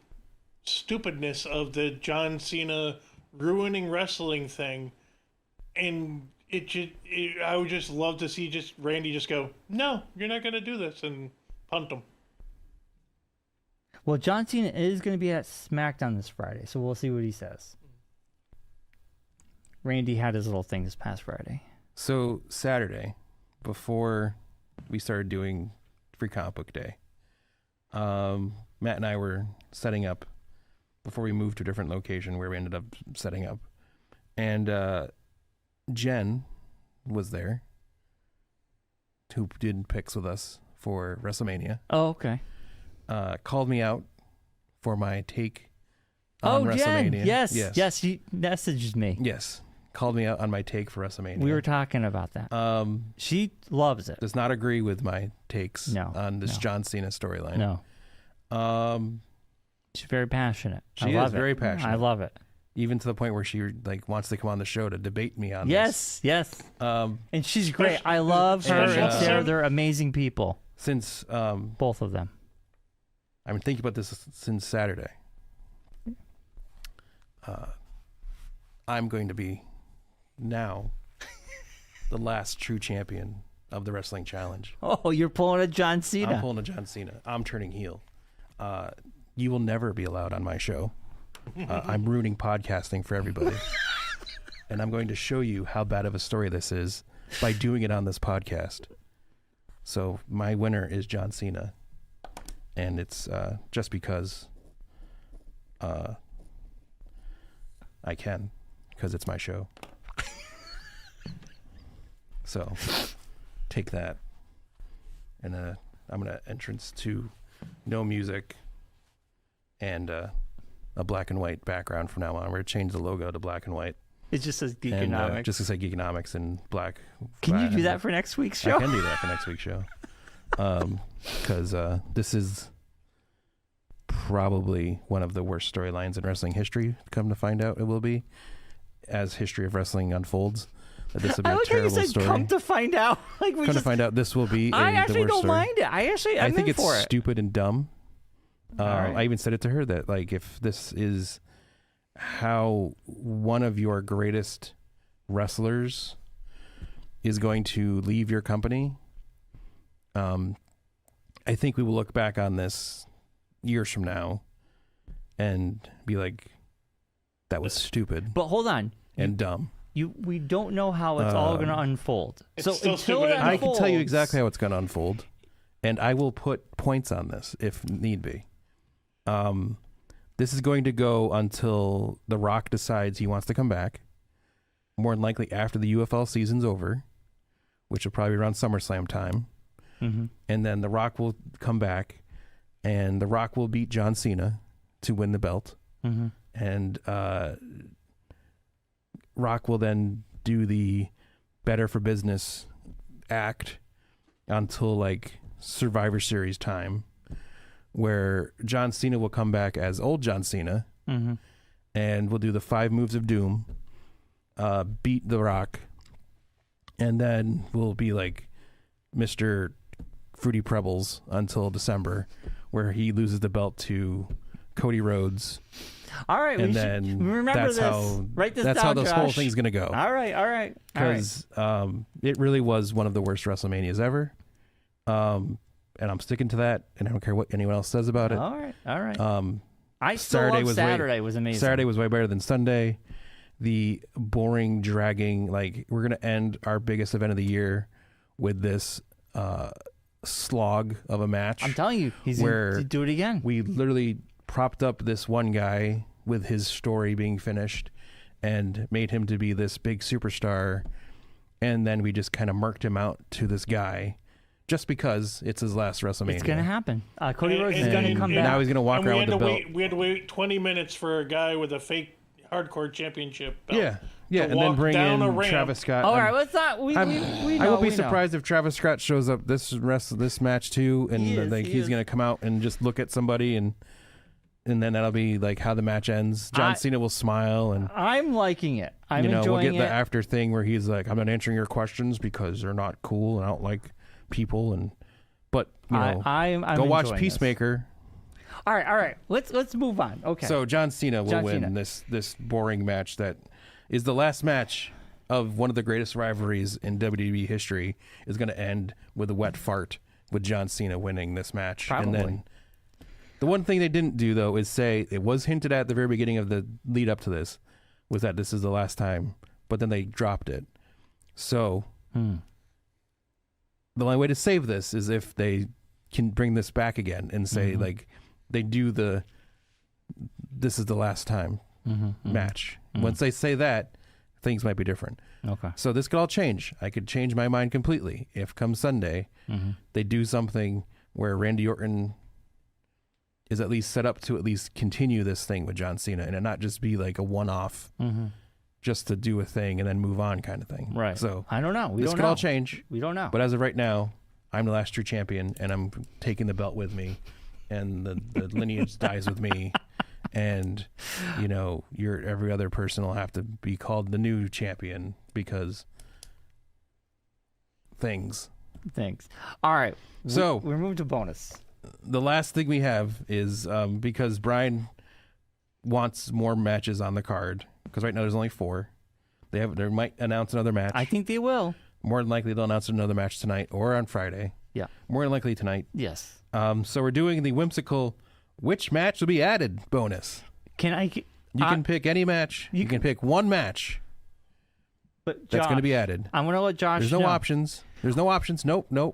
stupidness of the John Cena ruining wrestling thing. And I would just love to see Randy just go, no, you're not going to do this, and punt him. Well, John Cena is going to be at SmackDown this Friday, so we'll see what he says. Randy had his little thing this past Friday. So Saturday, before we started doing Free Comic Book Day, Matt and I were setting up before we moved to a different location where we ended up setting up. And Jen was there, who did picks with us for WrestleMania. Oh, okay. Called me out for my take on WrestleMania. Jen. Yes. She messaged me. Yes. Called me out on my take for WrestleMania. We were talking about that. She loves it. Does not agree with my takes on this John Cena storyline. No. She's very passionate. She is very passionate. I love it. Even to the point where she wants to come on the show to debate me on this. Yes. And she's great. I love her and Sarah. They're amazing people. Since both of them. I've been thinking about this since Saturday. I'm going to be now the last true champion of the Wrestling Challenge. Oh, you're pulling a John Cena. I'm pulling a John Cena. I'm turning heel. You will never be allowed on my show. I'm ruining podcasting for everybody. And I'm going to show you how bad of a story this is by doing it on this podcast. So my winner is John Cena. And it's just because I can, because it's my show. So take that. And I'm going to entrance to no music and a black and white background from now on. We're going to change the logo to black and white. It just says Geekonomics. And, just to say Geekonomics in black. Can you do that for next week's show? I can do that for next week's show. Because this is probably one of the worst storylines in wrestling history. Come to find out, it will be, as history of wrestling unfolds. That this will be a terrible how you said, story. Come to find out, like come to find out, this will be. I the actually worst don't story. mind it. I think it's stupid and dumb. Right. I even said it to her that, like, if this is how one of your greatest wrestlers is going to leave your company, I think we will look back on this years from now and be like, that was stupid. But hold on. And dumb. We don't know how it's all going to unfold. It's So still until stupid it anyway. I can tell you unfolds- exactly how it's going to unfold, and I will put points on this if need be. This is going to go until The Rock decides he wants to come back, more than likely after the UFL season's over, which will probably be around SummerSlam time. Mm-hmm. And then The Rock will come back, and The Rock will beat John Cena to win the belt. Mm-hmm. And Rock will then do the Better for Business act until like Survivor Series time, where John Cena will come back as old John Cena, Mm-hmm. and we'll do the 5 moves of doom, beat The Rock, and then we'll be like Mr. Fruity Pebbles until December, where he loses the belt to Cody Rhodes. All right, And we then should remember that's this. how Write this that's down, how this whole Josh. thing's gonna go. All right. Because it really was one of the worst WrestleManias ever, and I'm sticking to that. And I don't care what anyone else says about it. All right. I still Saturday love was Saturday. Was amazing. Saturday was way better than Sunday. The boring, dragging, like we're gonna end our biggest event of the year with this slog of a match. I'm telling you, he's where going to do it again. We literally propped up this one guy with his story being finished and made him to be this big superstar, and then we just kind of murked him out to this guy just because it's his last WrestleMania. It's going to happen. Cody Rhodes is And- going to and- come and back. Now he's going to walk And around with the belt. we had to wait 20 minutes for a guy with a fake hardcore championship belt. Yeah, to and then walk bring down a in ramp. Travis Scott. All I'm- right, let's not. We know. I will be we know. surprised if Travis Scott shows up this match too, and He is, like he he's is. going to come out and just look at somebody, and then that'll be like how the match ends. John I- Cena will smile, and I'm liking it. I'm we'll enjoying get the it. after thing where he's like, "I'm not answering your questions because they're not cool, and I don't like people." But I'm go watch enjoying Peacemaker. This. All right. Let's move on. Okay. So John Cena will John win Cena. this boring match that is the last match of one of the greatest rivalries in WWE history. Is going to end with a wet fart with John Cena winning this match. Probably. And then the one thing they didn't do though is say it was hinted at the very beginning of the lead up to this was that this is the last time, but then they dropped it. So the only way to save this is if they can bring this back again and say like they do the this is the last time match. Once they say that, things might be different. Okay. So this could all change. I could change my mind completely if come Sunday they do something where Randy Orton is at least set up to at least continue this thing with John Cena and it not just be like a one-off just to do a thing and then move on kind of thing. Right. So I don't know. We this don't could know. all change. We don't know. But as of right now, I'm the last true champion, and I'm taking the belt with me, and the lineage dies with me, and your every other person will have to be called the new champion because things. Thanks. All right. So- we're moving to bonus. The last thing we have is because Brian wants more matches on the card because right now there's only 4. They might announce another match. I think they will. More than likely they'll announce another match tonight or on Friday. Yeah. More than likely tonight. Yes. So we're doing the whimsical which match will be added bonus. Can I? You can pick any match. You can pick one match But that's going to Josh, be added. I'm going to let Josh. There's no know. options. There's no options. Nope. No.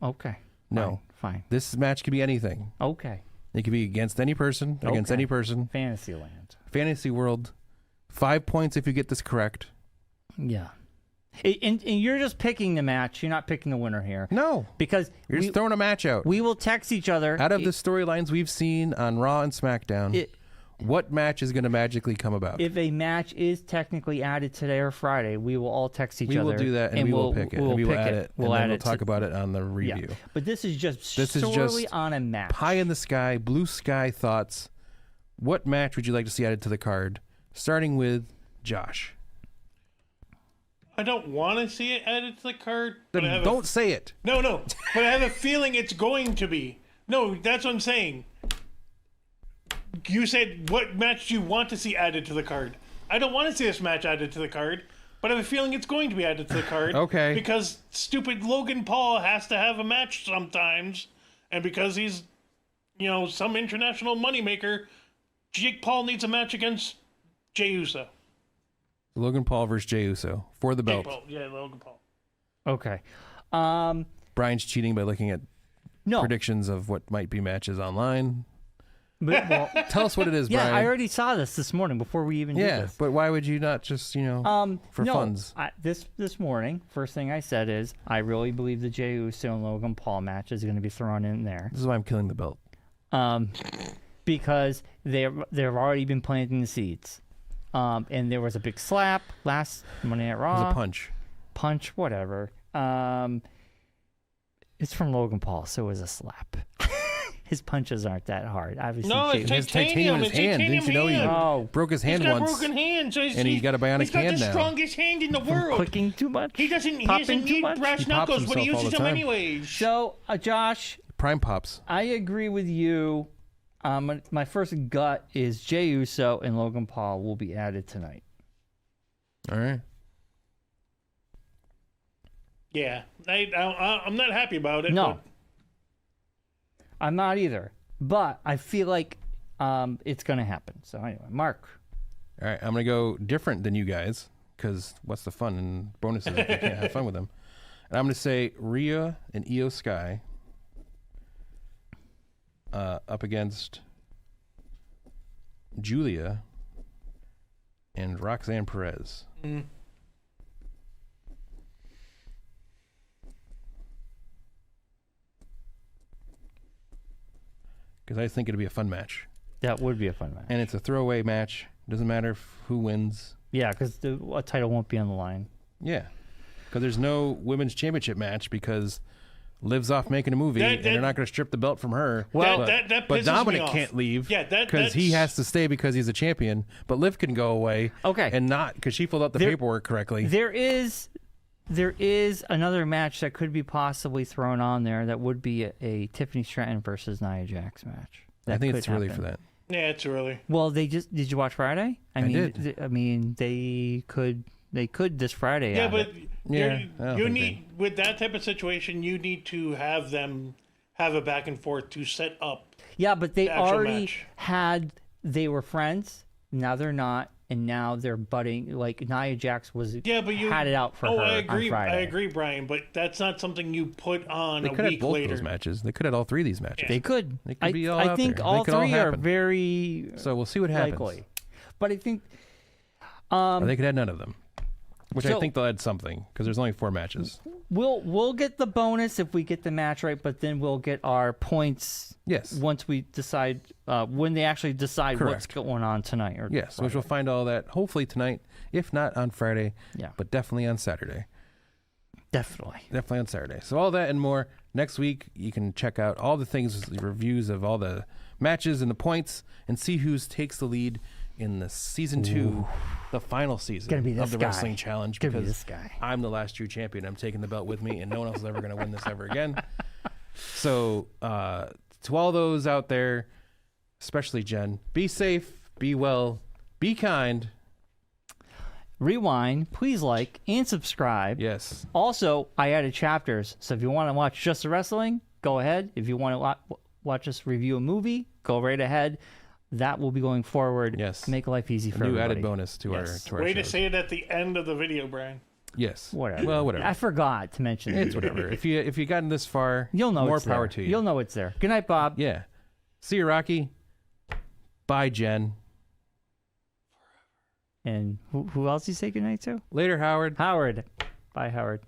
Okay. No. Fine. This match could be anything. Okay. It could be against any person, against Okay. any person. Fantasyland. Fantasy World. 5 points if you get this correct. Yeah. And you're just picking the match. You're not picking the winner here. No. Because You're just throwing a match out. we will text each other. Out of the storylines we've seen on Raw and SmackDown, what match is going to magically come about? If a match is technically added today or Friday, we will all text each We other. will do that, and we will pick it, and we will pick add it, We'll and add then we'll it talk to- about it on the review. Yeah. But this is just This is solely just on a match. Pie in the sky, blue sky thoughts. What match would you like to see added to the card? Starting with Josh. I don't want to see it added to the card. But I Then have don't say it. No. But I have a feeling it's going to be. No, that's what I'm saying. You said, what match do you want to see added to the card? I don't want to see this match added to the card, but I have a feeling it's going to be added to the card. Okay. Because stupid Logan Paul has to have a match sometimes, and because he's, some international moneymaker, Jake Paul needs a match against Jey Uso. Logan Paul versus Jey Uso for the belt. Yeah, Logan Paul. Okay. Brian's cheating by looking at No. predictions of what might be matches online. But, well, Tell us what it is, yeah, Brian. I already saw this morning before we even did this. But why would you not just, for no, funds? This morning, first thing I said is I really believe the Jey Uso and Logan Paul match is going to be thrown in there. This is why I'm killing the belt. Because they've already been planting the seeds. And there was a big slap last Monday Night Raw. It was a punch. Whatever. It's from Logan Paul, so it was a slap. His punches aren't that hard. Obviously, No, it's He has titanium in his hand. Didn't you know he broke his hand He's got once? broken hands. And he's got a bionic hand now. He's got the strongest hand in the world. clicking too much. He doesn't Popping too need much? brass He pops knuckles, but he himself all uses the them time. anyways. So, Josh, Prime pops. I agree with you. My first gut is Jey Uso and Logan Paul will be added tonight. All right. Yeah, I'm not happy about it. No, but I'm not either. But I feel like it's going to happen. So anyway, Mark. All right. I'm going to go different than you guys because what's the fun in bonuses if you can't have fun with them? And I'm going to say Rhea and Io Sky up against Julia and Roxanne Perez. Because I think it'll be a fun match. That would be a fun match. And it's a throwaway match. Doesn't matter who wins. Yeah, because a title won't be on the line. Yeah. Because there's no women's championship match because Liv's off making a movie and they're not going to strip the belt from her. Well, but that pisses Dominic me off. can't leave. Yeah, because he has to stay because he's a champion. But Liv can go away. Okay. And not because she filled out the paperwork correctly. There is another match that could be possibly thrown on there that would be a Tiffany Stratton versus Nia Jax match. I think it's could early happen. for that. Yeah, it's early. Well, did you watch Friday? I did. I mean, they could this Friday. Yeah, have but it. Yeah, I don't you think need with that type of situation, you need to have them have a back and forth to set up. Yeah, but they the actual already match. they were friends. Now they're not, and now they're budding. Like Nia Jax had it out for her I agree. on Friday. I agree, Brian, but that's not something you put on They a could have week both later. those matches. They could have all three of these matches. They could. They could be all I out think there. all They could all three are happen. very So we'll see what happens. likely. But I think Or they could add none of them. Which I So- think they'll add something because there's only 4 matches. we'll get the bonus if we get the match right, but then we'll get our points Yes. once we decide when they actually decide what's Correct. going on tonight. Or Yes, which Friday. we'll find all that hopefully tonight, if not on Friday, Yeah. but definitely on Saturday. Definitely. Definitely on Saturday. So all that and more next week. You can check out all the things, the reviews of all the matches and the points, and see who takes the lead in the season 2, the final season Gonna be of this the guy. Wrestling Challenge. Gonna be Because this guy. I'm the last true champion. I'm taking the belt with me, and no one else is ever going to win this ever again. So to all those out there, especially Jen, be safe, be well, be kind. Rewind, please like and subscribe. Yes. Also, I added chapters, so if you want to watch just the wrestling, go ahead. If you want to watch us review a movie, go right ahead. That will be going forward. Yes. Make life easy A for new everybody. added bonus to Yes. our Way to shows. say it at the end of the video, Brian. Yes. Whatever. Well, whatever. I forgot to mention it. It's whatever. If you gotten this far, You'll know more it's power there. to you. You'll know it's there. Good night, Bob. Yeah. See you, Rocky. Bye, Jen. And who else you say good night to? Later, Howard. Howard. Bye, Howard.